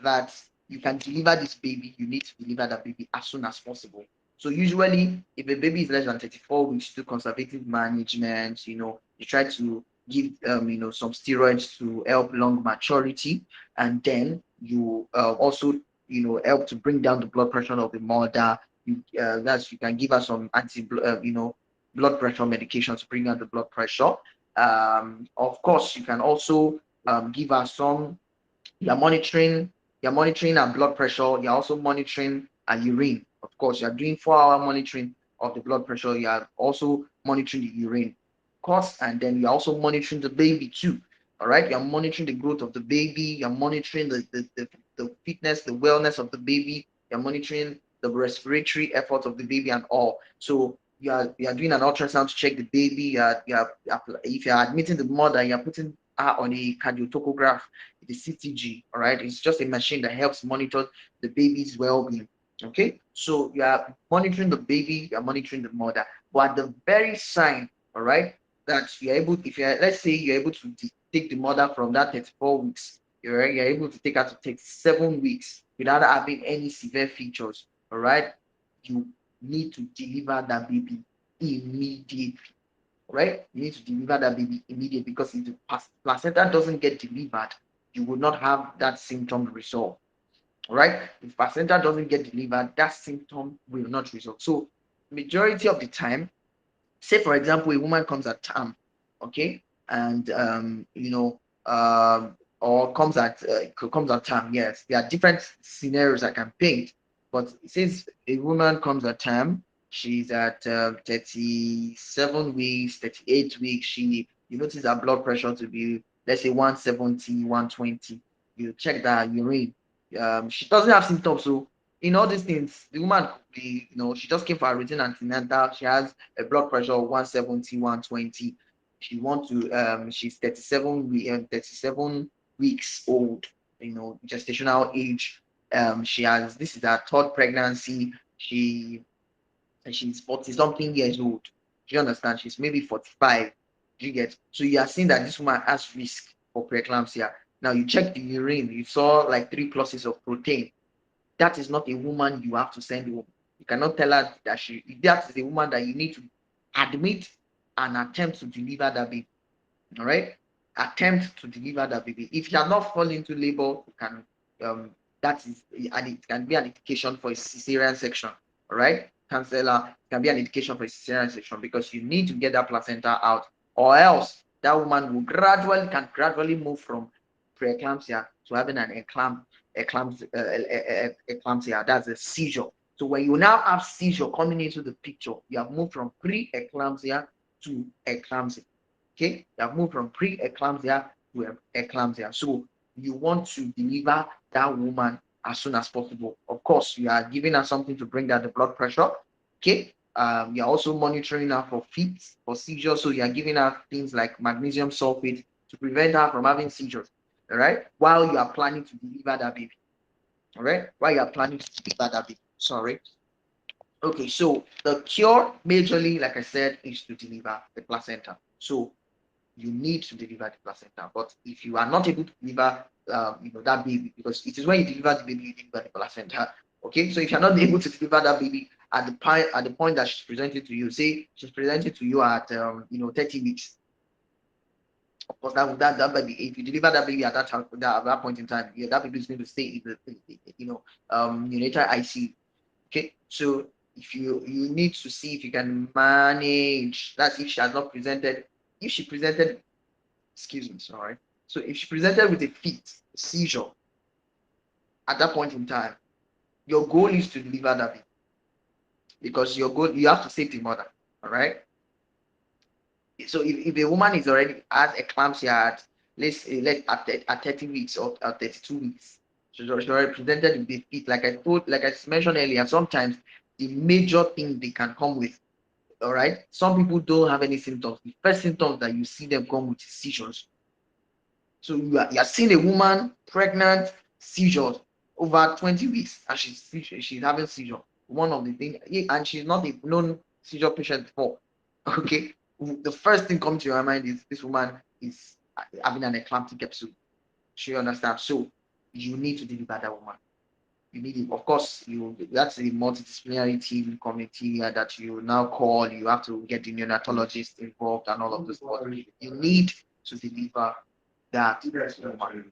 that you can deliver this baby. You need to deliver that baby as soon as possible. So usually, if a baby is less than 34 weeks, do conservative management. You try to give some steroids to help lung maturity, and then you also help to bring down the blood pressure of the mother. You can give her some blood pressure medication to bring down the blood pressure. Of course, you can also give her some. You're monitoring her blood pressure. You're also monitoring her urine. Of course, you're doing 4-hour monitoring of the blood pressure. You're also monitoring the urine, of course, and then you're also monitoring the baby too. All right, you're monitoring the growth of the baby. You're monitoring the fitness, the wellness of the baby. You're monitoring the respiratory efforts of the baby and all. So you are doing an ultrasound to check the baby. If you're admitting the mother, you're putting her on a cardiotocograph, the CTG. All right, it's just a machine that helps monitor the baby's well-being. Okay, so you are monitoring the baby, you are monitoring the mother, but at the very sign, all right, that you're able, if you're, let's say you're able to take the mother from that 34 weeks, you're able to take her to 37 weeks without having any severe features. All right, you need to deliver that baby immediately. Right? You need to deliver that baby immediately, because if the placenta doesn't get delivered, you will not have that symptom resolved. All right? If placenta doesn't get delivered, that symptom will not resolve. So, majority of the time, say for example, a woman comes at term, okay, and or comes at term. Yes, there are different scenarios I can paint, but since a woman comes at term, she's at 37 weeks, 38 weeks. You notice her blood pressure to be, let's say, 170, 120. You check that urine. She doesn't have symptoms, so in all these things, the woman could be, she just came for a routine antenatal. She has a blood pressure of 170, 120. She's 37 weeks old, gestational age. This is her third pregnancy. She's 40 something years old. Do you understand? She's maybe 45. Do you get? So you are seeing that this woman has risk for preeclampsia. Now you check the urine, you saw like 3 pluses of protein. that is not a woman you have to send home. You cannot tell her that that is a woman that you need to admit and attempt to deliver that baby. All right, attempt to deliver that baby. If you have not fallen into labor, you can that is, and it can be an indication for a cesarean section. All right, counselor, can be an indication for a cesarean section, because you need to get that placenta out, or else that woman will gradually move from preeclampsia to having an eclampsia. That's a seizure. So when you now have seizure coming into the picture, you have moved from pre-eclampsia to eclampsia. Okay, you have moved from pre-eclampsia to eclampsia. So you want to deliver that woman as soon as possible. Of course, you are giving her something to bring down the blood pressure. Okay, you're also monitoring her for fits, for seizures. So you are giving her things like magnesium sulfate to prevent her from having seizures. All right, while you are planning to deliver that baby. All right, while you are planning to deliver that baby. Sorry. Okay, so the cure majorly, like I said, is to deliver the placenta. So you need to deliver the placenta. But if you are not able to deliver, that baby, because it is when you deliver the baby, you deliver the placenta. Okay, so if you're not able to deliver that baby at the point that she's presented to you, say she's presented to you at 30 weeks. Of course, that baby, if you deliver that baby at that point in time, yeah, that baby is going to stay in the neonatal ICU. Okay, so if you need to see if you can manage. That's if she has not presented. If she presented, excuse me, sorry. So if she presented with a fit, a seizure, at that point in time, your goal is to deliver that baby, because your goal, you have to save the mother. All right. So if a woman is already has eclampsia at at 30 weeks or at 32 weeks, she's already presented with a fit. Like I mentioned earlier, sometimes the major thing they can come with. All right. Some people don't have any symptoms. The first symptoms that you see them come with is seizures. So you are seeing a woman pregnant, seizures over 20 weeks, and she's having seizure. One of the things, and she's not a known seizure patient before. Okay, the first thing comes to your mind is this woman is having an eclamptic episode. She understands. So you need to deliver that woman. You need it. Of course, that's a multidisciplinary team committee that you now call. You have to get the neonatologist involved and all of this. But you need to deliver that woman.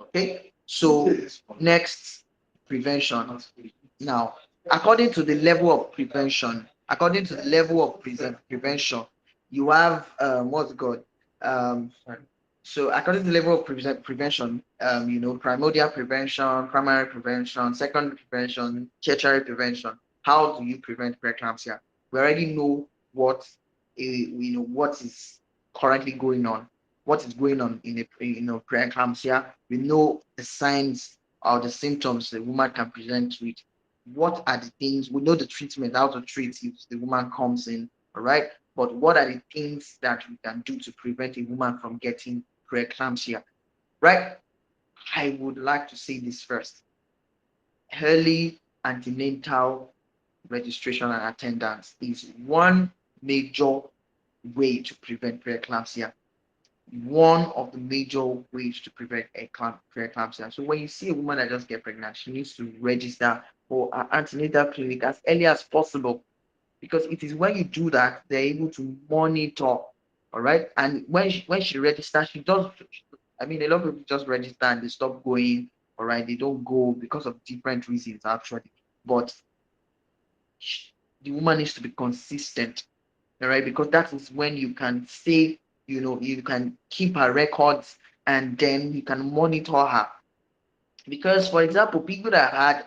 Okay, so next, prevention. Now, according to the level of prevention, you have what's it called? So according to the level of prevention, primordial prevention, primary prevention, secondary prevention, tertiary prevention. How do you prevent preeclampsia? We already know what is currently going on, what is going on in preeclampsia. We know the signs or the symptoms the woman can present with. What are the things we know, the treatment, how to treat if the woman comes in, all right? But what are the things that we can do to prevent a woman from getting preeclampsia, right? I would like to say this first. Early antenatal registration and attendance is one major way to prevent preeclampsia. One of the major ways to prevent preeclampsia. So when you see a woman that just get pregnant, she needs to register for an antenatal clinic as early as possible, because it is when you do that they're able to monitor. All right, and when she registers, she does. I mean, a lot of people just register and they stop going. All right, they don't go because of different reasons actually, but the woman needs to be consistent. All right, because that is when you can say, you can keep her records, and then you can monitor her. Because, for example, people that had,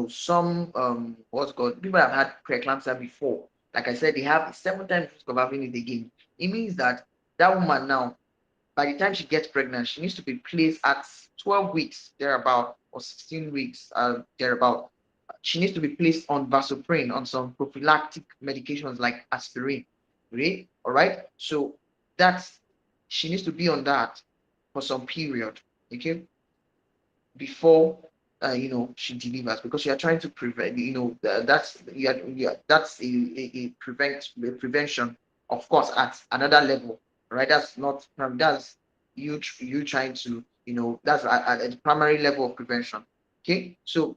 some, what's called, people that have had preeclampsia before, like I said, they have 7 times risk of having it again. It means that that woman now, by the time she gets pregnant, she needs to be placed at 12 weeks, thereabout, or 16 weeks, thereabout. She needs to be placed on vasopressin, on some prophylactic medications like aspirin. Right? All right. So that's she needs to be on that for some period. Okay, before she delivers, because you are trying to prevent, that's a prevention, of course, at another level, right? That's not that's you trying to That's at the primary level of prevention. Okay, so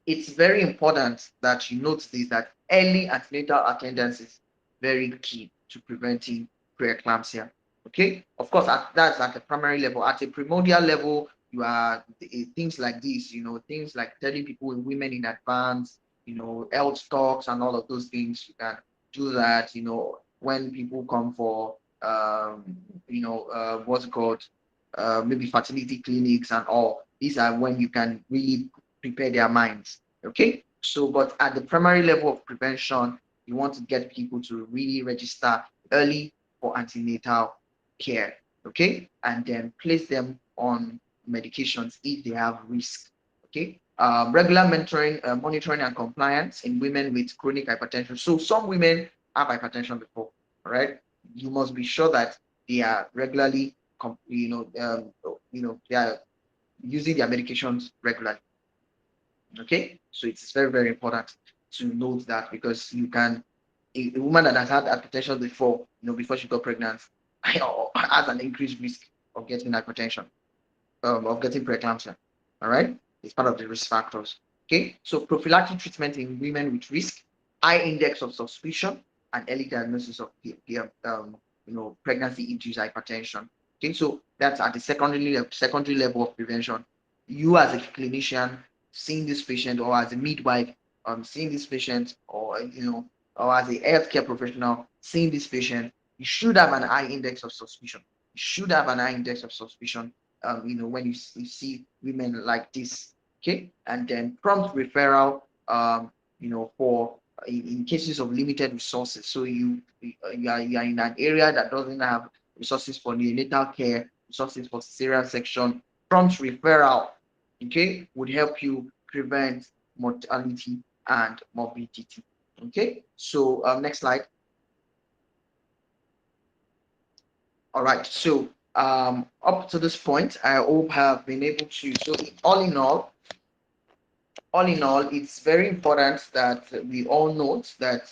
it's very important that you note this, that early antenatal attendance is very key to preventing preeclampsia. Okay, of course, that's at the primary level. At a primordial level, you are things like this, things like telling people and women in advance, health talks and all of those things. You can do that, when people come for, what's it called, maybe fertility clinics and all. These are when you can really prepare their minds. Okay, so but at the primary level of prevention, you want to get people to really register early for antenatal care. Okay, and then place them on medications if they have risk. Okay, regular monitoring and compliance in women with chronic hypertension. So some women have hypertension before. All right, you must be sure that they are regularly they are using their medications regularly. Okay, so it's very, very important to note that, because you can, a woman that has had hypertension before, before she got pregnant, has an increased risk of getting hypertension, of getting preeclampsia. All right, it's part of the risk factors. Okay, so prophylactic treatment in women with risk, high index of suspicion, and early diagnosis of pregnancy-induced hypertension. Okay, so that's at the secondary level of prevention. You as a clinician seeing this patient, or as a midwife seeing this patient, or as a healthcare professional seeing this patient, you should have an high index of suspicion. You should have an high index of suspicion when you see women like this. Okay, and then prompt referral, for in cases of limited resources. So you are in an area that doesn't have resources for neonatal care, resources for cesarean section. Prompt referral, okay, would help you prevent mortality and morbidity. Okay, so next slide. All right, so up to this point, I hope have been able to. So all in all, it's very important that we all note that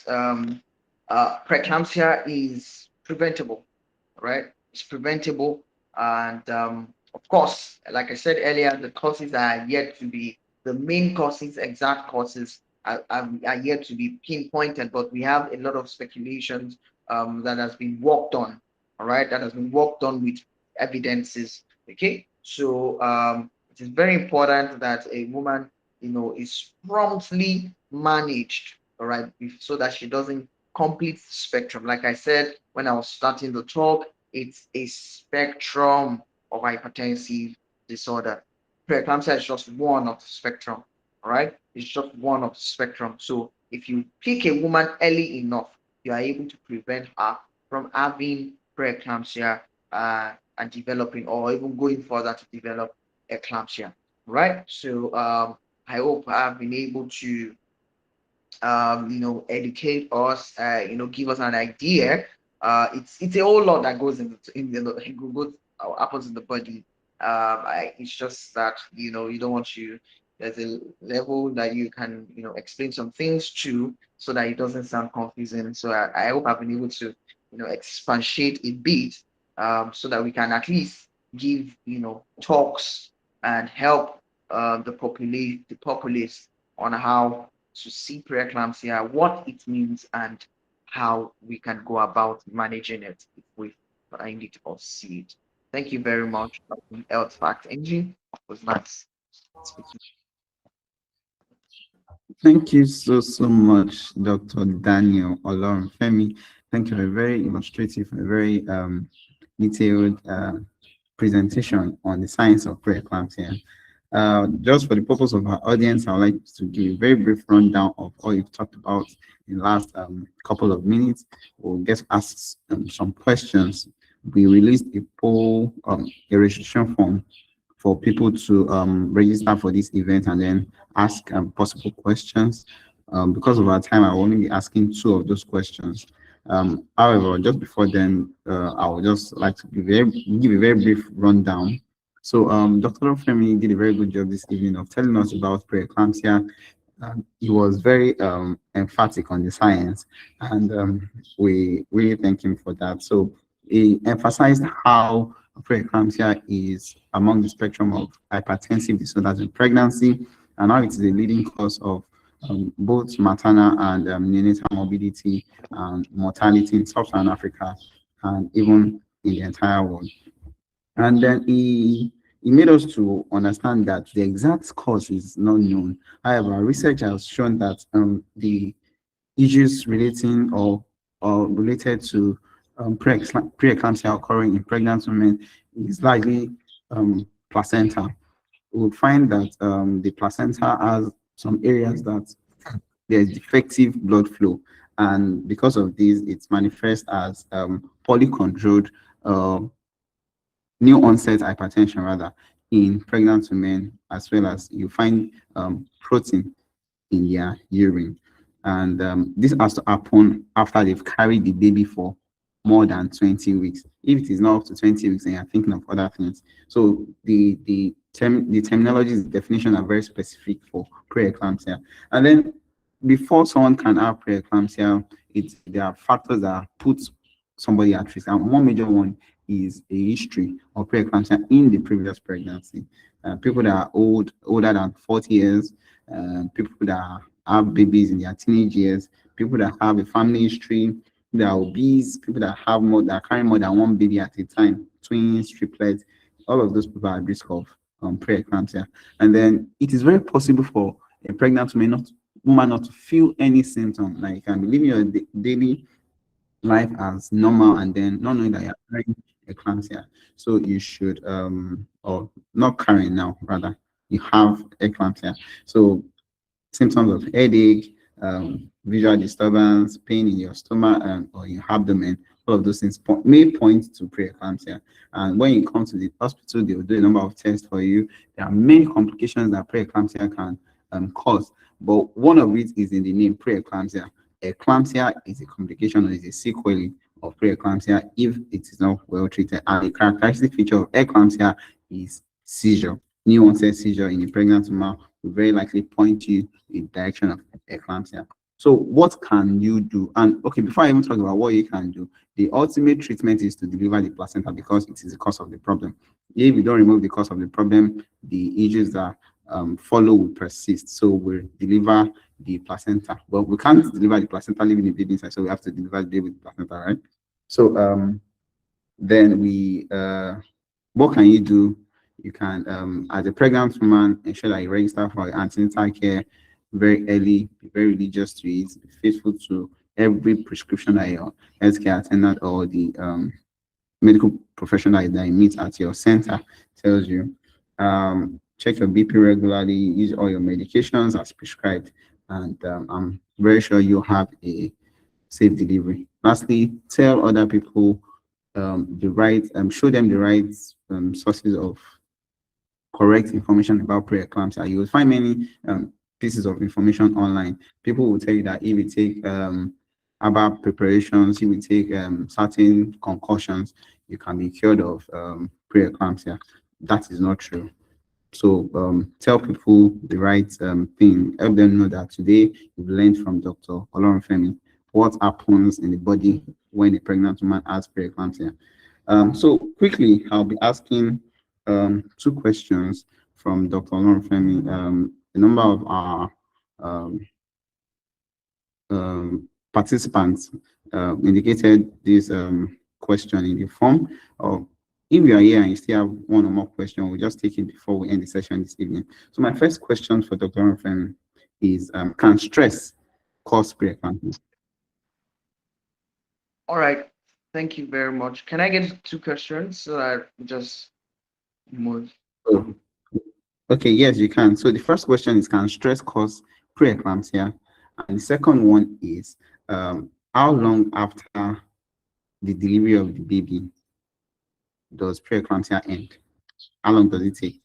preeclampsia is preventable, right? It's preventable, and of course, like I said earlier, the causes are yet to be the main causes, exact causes are yet to be pinpointed, but we have a lot of speculations that has been worked on, all right, that has been worked on with evidences. Okay, so it is very important that a woman, is promptly managed, all right, so that she doesn't complete the spectrum. Like I said when I was starting the talk, it's a spectrum of hypertensive disorder. Preeclampsia is just one of the spectrum, all right? It's just one of the spectrum. So if you pick a woman early enough, you are able to prevent her from having preeclampsia and developing, or even going further to develop eclampsia, right? So I hope I've been able to educate us, give us an idea. It's a whole lot that goes happens in the body. It's just that you don't want to. There's a level that you can explain some things to, so that it doesn't sound confusing. So I hope I've been able to expatiate a bit, so that we can at least give talks and help the populace on how to see preeclampsia, what it means, and how we can go about managing it if we find it or see it. Thank you very much, Health Fact Engine. It was nice speaking. Thank you so much, Dr. Daniel Olorunfemi. Thank you for a very illustrative, a very detailed presentation on the science of preeclampsia. Just for the purpose of our audience, I would like to give a very brief rundown of all you've talked about in the last couple of minutes. We'll get asked some questions. We released a poll, a registration form for people to register for this event and then ask possible questions. Because of our time, I will only be asking two of those questions. However, just before then, I would just like to give a very brief rundown. So, Dr. Femi did a very good job this evening of telling us about preeclampsia. He was very emphatic on the science, and we really thank him for that. So, he emphasized how Preeclampsia is among the spectrum of hypertensive disorders in pregnancy, and now it is a leading cause of both maternal and neonatal morbidity and mortality in sub-Saharan Africa and even in the entire world. And then he made us to understand that the exact cause is not known. However, research has shown that the issues relating or related to preeclampsia occurring in pregnant women is likely placenta. We would find that the placenta has some areas that there's defective blood flow, and because of this, it manifests as poorly controlled uh, new onset hypertension rather in pregnant women, as well as you find protein in their urine. And this has to happen after they've carried the baby for more than 20 weeks. If it is not up to 20 weeks and you're thinking of other things. So the terminology, the definition are very specific for preeclampsia. And then before someone can have preeclampsia, there are factors that put somebody at risk. And one major one is a history of preeclampsia in the previous pregnancy. People that are older than 40 years, people that have babies in their teenage years, people that have a family history, people that are obese, people that have more that carry more than one baby at a time, twins, triplets, all of those people are at risk of preeclampsia. And then it is very possible for a pregnant woman not to feel any symptom. Like you can be living your daily life as normal and then not knowing that you're carrying eclampsia. So you should or not carrying now rather, you have eclampsia. So symptoms of headache, visual disturbance, pain in your stomach or your abdomen, all of those things may point to preeclampsia. And when you come to the hospital, they will do a number of tests for you. There are many complications that preeclampsia can cause, but one of it is in the name preeclampsia. Eclampsia is a complication or is a sequelae of preeclampsia if it is not well treated. And the characteristic feature of eclampsia is seizure. New onset seizure in a pregnant woman will very likely point you in the direction of eclampsia. So what can you do? And okay, before I even talk about what you can do, the ultimate treatment is to deliver the placenta because it is the cause of the problem. If you don't remove the cause of the problem, the issues that follow will persist. So we'll deliver the placenta. But we can't deliver the placenta leaving the baby inside, so we have to deliver the baby with the placenta, right? So then we what can you do? You can, as a pregnant woman, ensure that you register for antenatal care very early, be very religious to it, be faithful to every prescription that your healthcare attendant or the medical professional that you meet at your center tells you. Check your BP regularly, use all your medications as prescribed, and I'm very sure you'll have a safe delivery. Lastly, tell other people the right, show them the right sources of correct information about preeclampsia. You will find many pieces of information online. People will tell you that if you take herbal preparations, if you take certain concussions, you can be cured of preeclampsia. That is not true. So tell people the right thing. Help them know that today you've learned from Dr. Olorunfemi what happens in the body when a pregnant woman has preeclampsia. So quickly, I'll be asking two questions from Dr. Olorunfemi. A number of our um, participants indicated this question in the form. Or if you are here and you still have one or more questions, we'll just take it before we end the session this evening. So my first question for Dr. Olorunfemi is, can stress cause preeclampsia? All right. Thank you very much. Can I get two questions so that I just move? Oh, okay, yes, you can. So the first question is, can stress cause preeclampsia? And the second one is, how long after the delivery of the baby does preeclampsia end? How long does it take?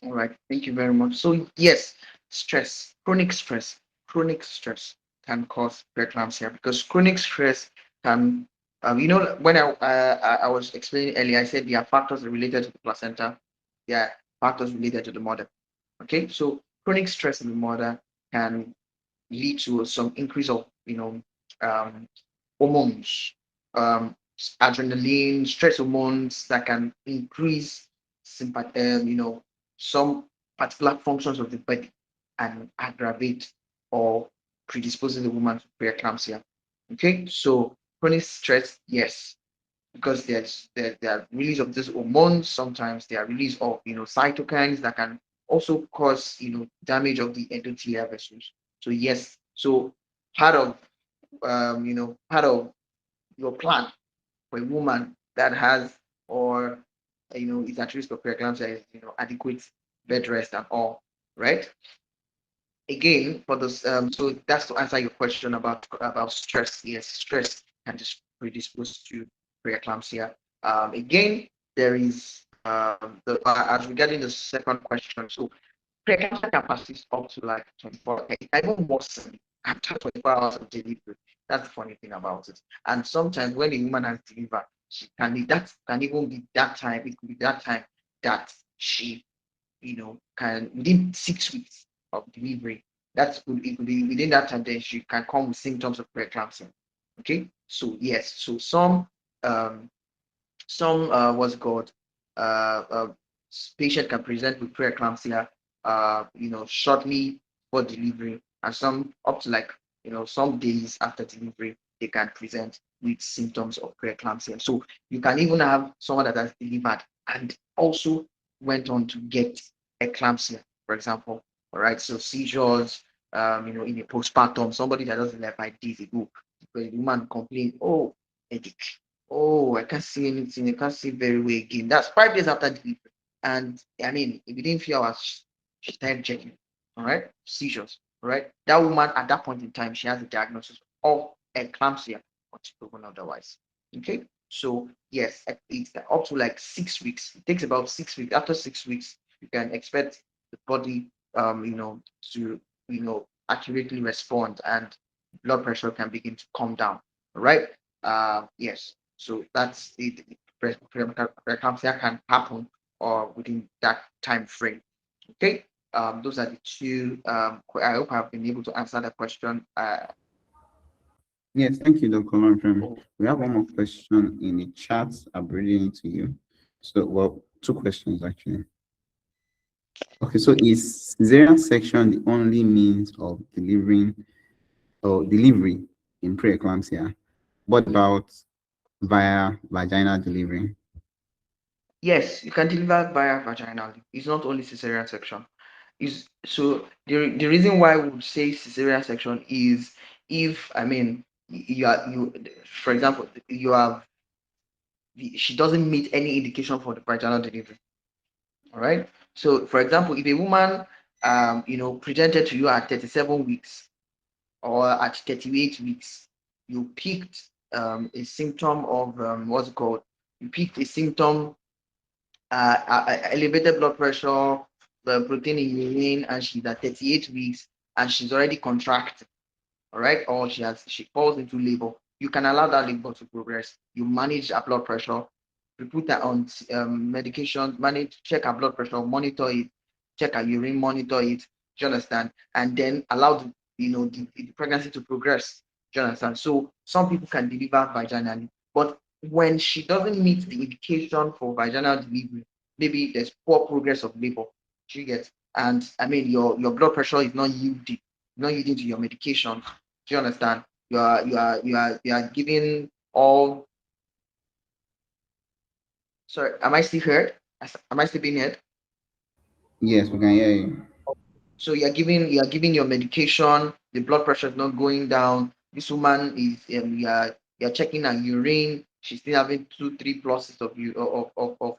All right. Thank you very much. So yes, chronic stress can cause preeclampsia because chronic stress can, when I was explaining earlier, I said there are factors related to the placenta, there are factors related to the mother. Okay, so chronic stress in the mother can lead to some increase of um, hormones. adrenaline, stress hormones that can increase some particular functions of the body and aggravate or predispose the woman to preeclampsia. Okay, so chronic stress, yes, because there are release of these hormones. Sometimes there are release of cytokines that can also cause damage of the endothelial vessels. So yes, so part of part of your plan for a woman that has or is at risk of preeclampsia is adequate bed rest and all, right? Again, for this, so that's to answer your question about stress. Yes, stress can just predispose to preeclampsia. Again, there is as regarding the second question. So preeclampsia can persist up to like 24, even worsen after 24 hours of delivery. That's the funny thing about it. And sometimes when a woman has delivered, that can even be that time. It could be that time that she can within 6 weeks of delivery. That's good. It could be within that time, then she can come with symptoms of preeclampsia. Okay, so yes, so um what's it called patient can present with preeclampsia shortly for delivery, and some up to like some days after delivery they can present with symptoms of preeclampsia. So you can even have someone that has delivered and also went on to get eclampsia, for example. All right, so seizures, in a postpartum, somebody that doesn't like 5 days ago, the woman complained, oh, headache. Oh, I can't see anything. I can't see very well again. That's 5 days after delivery. And I mean, within few hours, she started checking. All right, seizures. All right, that woman at that point in time, she has a diagnosis of eclampsia, what's proven otherwise. Okay, so yes, it's up to like 6 weeks. It takes about 6 weeks. After 6 weeks, you can expect the body, to accurately respond, and blood pressure can begin to come down. All right. Yes. So that's it. Preeclampsia can happen or within that time frame. Okay. Those are the two. I hope I've been able to answer the question. Yes, thank you, Dr. Olorunfemi. Oh, We have one more question in the chat. I'm reading it to you. So, well, two questions actually. Okay, so is cesarean section the only means of delivering or delivery in preeclampsia? What about via vaginal delivery? yes, you can deliver via vaginally. It's not only cesarean section. Is so the reason why we would say cesarean section is if you for example you have she doesn't meet any indication for the vaginal delivery. All right. So for example, if a woman presented to you at 37 weeks or at 38 weeks, you picked a symptom of what's it called? You picked a symptom, elevated blood pressure, the protein in urine, and she's at 38 weeks and she's already contracted, all right, or she falls into labor, you can allow that labor to progress. You manage her blood pressure, you put her on medication, manage, check her blood pressure, monitor it, check her urine, monitor it. Do you understand? And then allow the pregnancy to progress. Do you understand? So some people can deliver vaginally, but when she doesn't meet the indication for vaginal delivery, maybe there's poor progress of labor. She gets, and I mean your blood pressure is not yielding to your medication. Do you understand? You are giving all. Sorry, am I still heard? Am I still being heard? Yes, we can hear you. So you're giving your medication. The blood pressure is not going down. This woman is you're checking her urine. She's still having 2 3 pluses of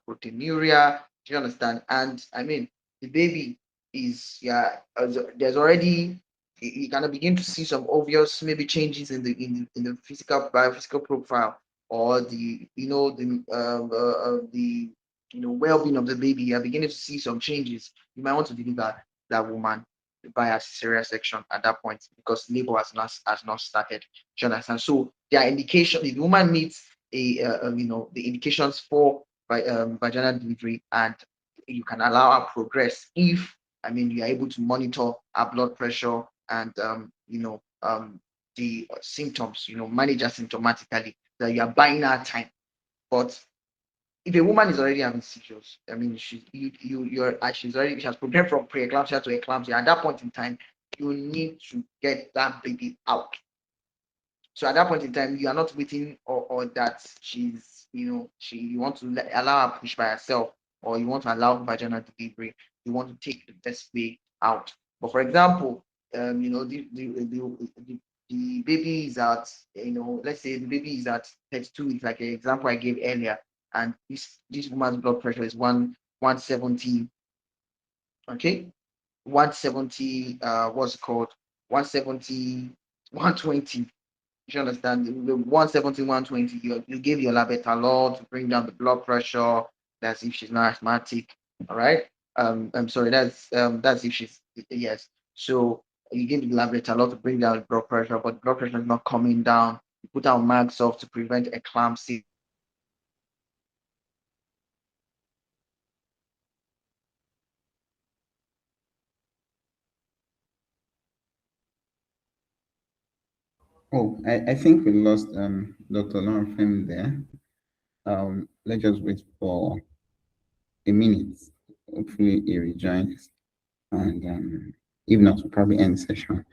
proteinuria. Do you understand? And I mean the baby is there's already you kind of begin to see some obvious maybe changes in the physical biophysical profile or the well-being of the baby. You're beginning to see some changes. You might want to deliver that woman via cesarean section at that point because labor has not started. Do you understand? So there are indications. If the woman meets the indications for vaginal delivery, and you can allow her progress if you are able to monitor her blood pressure and the symptoms, manage her symptomatically, that you are buying her time. But if a woman is already having seizures, I mean, she has progressed from pre-eclampsia to eclampsia. At that point in time, you need to get that baby out. So at that point in time, you are not waiting, or that she's, you want to allow her push by herself, or you want to allow vaginal delivery. You want to take the best way out. But for example, the baby is at, let's say the baby is at 32 weeks, like an example I gave earlier, and this woman's blood pressure is 170. Okay, 170. What's it called? 170, 120. You understand? The 170, 120, you give your labetalol to bring down the blood pressure. That's if she's not asthmatic. All right. I'm sorry. That's if she's, yes. So you give the labetalol to bring down the blood pressure, but the blood pressure is not coming down. You put out mags off to prevent eclampsia. Oh, I think we lost Dr. Olorunfemi there. Let's just wait for a minute. Hopefully he rejoins. And if not, we'll probably end the session.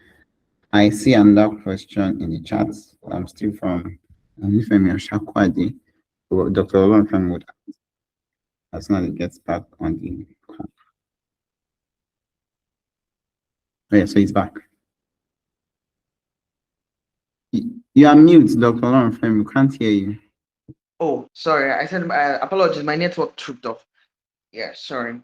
I see another question in the chat. I'm still from Olorunfemi Oshakwadi. Dr. Olorunfemi would, as soon as he gets back on the call. Oh, yeah, so he's back. You are mute, Dr. Olorunfemi. We can't hear you. Oh, sorry. I said, apologies. My network tripped off. Yeah, sorry.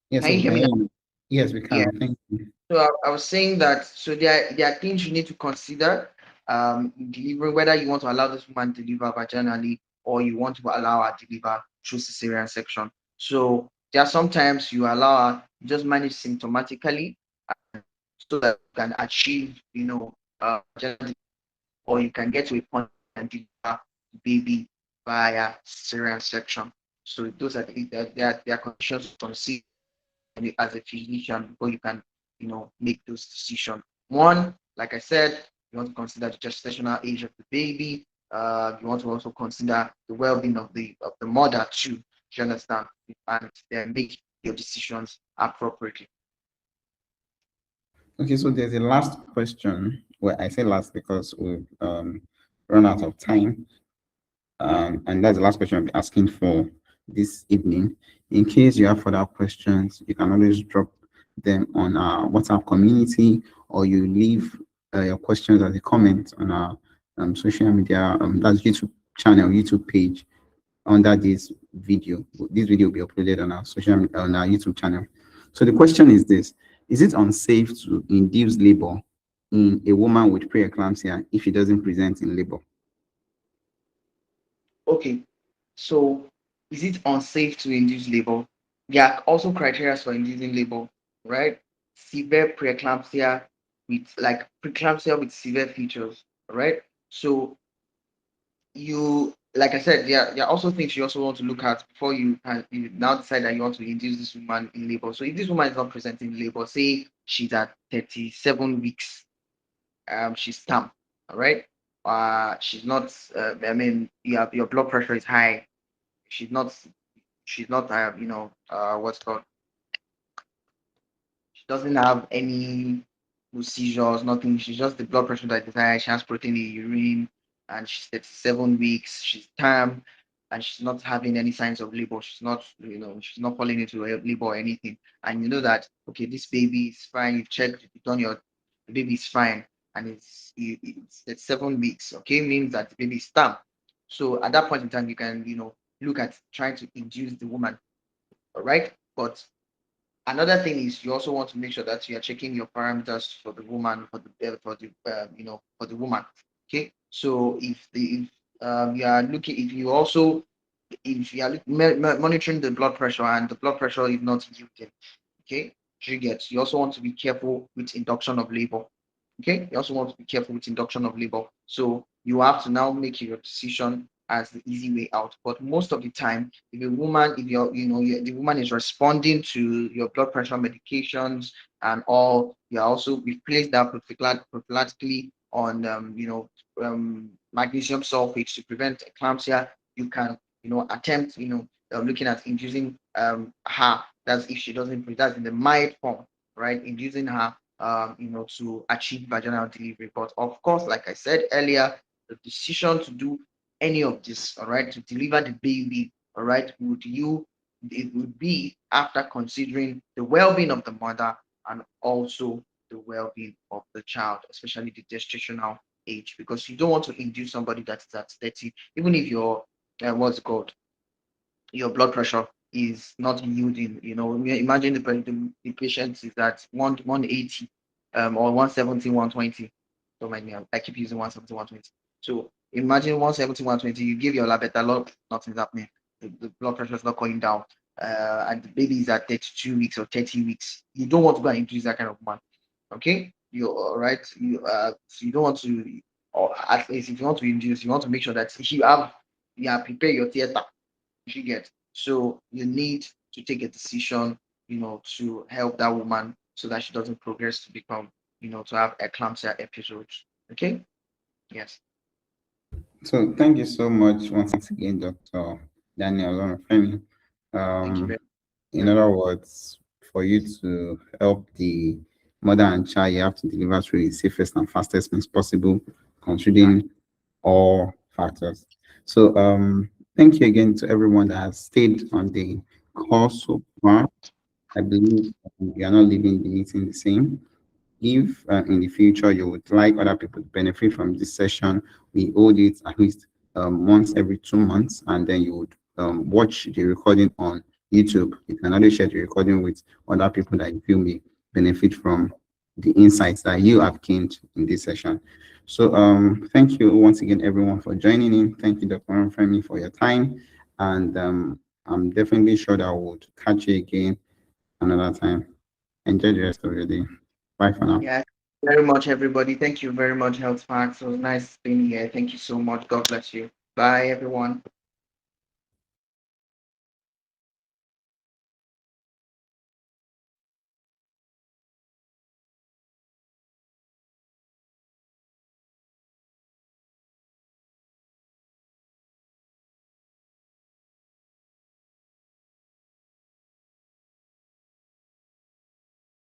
Yes, Can so you we hear can me hear now? you. Yes, we Yeah. can. Thank you. So I was saying that, so there are things you need to consider, delivering, whether you want to allow this woman deliver vaginally, or you want to allow her deliver through cesarean section. So there are sometimes you allow her, just manage symptomatically, so that you can achieve, vaginal, or you can get to a point and deliver the baby via cesarean section. So those are there are conditions to consider as a physician before you can, make those decisions. One, like I said, you want to consider the gestational age of the baby. You want to also consider the well-being of the mother too. Do you understand? And then make your decisions appropriately. Okay, so there's a last question. Well, I say last because we've run out of time. And that's the last question I'll be asking for this evening. In case you have further questions, you can always drop them on our WhatsApp community, or you leave your questions as a comment on our social media, that's YouTube channel, YouTube page under this video. This video will be uploaded on our on our YouTube channel. So the question is this: is it unsafe to induce labor in a woman with preeclampsia if she doesn't present in labor? Okay, so is it unsafe to induce labor? There are also criteria for inducing labor, right? Severe preeclampsia with, like, preeclampsia with severe features, right? So you, like I said, there are also things you also want to look at before you now decide that you want to induce this woman in labor. So if this woman is not presenting labor, say she's at 37 weeks, she's stamp, all right? She's not. I mean, your blood pressure is high. She's not. She's not. What's called, she doesn't have any seizures, nothing. She's just the blood pressure that is high. She has protein in urine, and she's 37 weeks. She's term, and she's not having any signs of labor. She's not falling into a labor or anything. And you know that, okay, this baby is fine. You've checked, you've done the baby is fine, and it's 7 weeks. Okay, means that the baby is term. So at that point in time, you can, look at trying to induce the woman, all right? But another thing is, you also want to make sure that you are checking your parameters for the woman, for the woman. Okay, so if you are looking, if you are monitoring the blood pressure and the blood pressure is not yielding, okay, you also want to be careful with induction of labor. Okay, you also want to be careful with induction of labor. So you have to now make your decision. as the easy way out. But most of the time, if a woman, if you're, the woman is responding to your blood pressure medications and all, you also replace that prophylactically on, magnesium sulfate to prevent eclampsia. You can, attempt, looking at inducing her. That's if she doesn't breathe. That's in the mild form, right? Inducing her, to achieve vaginal delivery. But of course, like I said earlier, the decision to do any of this, all right, to deliver the baby, all right, it would be after considering the well-being of the mother and also the well-being of the child, especially the gestational age, because you don't want to induce somebody that is at 30, even if you're, what's it called, your blood pressure is not yielding. Imagine the patient is at 180, or 170, 120. Don't mind me, I keep using 170, 120. So imagine 170, 120, you give your labetalol, nothing's happening. The blood pressure is not going down. And the baby is at 32 weeks or 30 weeks. You don't want to go and induce that kind of man. Okay? You're all right. So you don't want to, or at least if you want to induce, you want to make sure that you have prepare your theater, you get. So you need to take a decision, to help that woman so that she doesn't progress to become, to have eclampsia episodes. Okay? Yes. So thank you so much once again, Dr. Daniel Olorunfemi. Thank you Um, very in other words, for you to help the mother and child, you have to deliver through the safest and fastest means possible, much. considering all factors. So thank you again to everyone that has stayed on the call so far. I believe we are not leaving the meeting the same. If in the future you would like other people to benefit from this session, we hold it at least once every 2 months, and then you would watch the recording on YouTube. You can always share the recording with other people that you feel may benefit from the insights that you have gained in this session. So thank you once again, everyone, for joining in. Thank you, Dr. Family, for your time. And I'm definitely sure that I would catch you again another time. Enjoy the rest of your day. Bye for now. Yeah. Very much, everybody. Thank you very much, Health Facts. It was nice being here. Thank you so much. God bless you. Bye, everyone.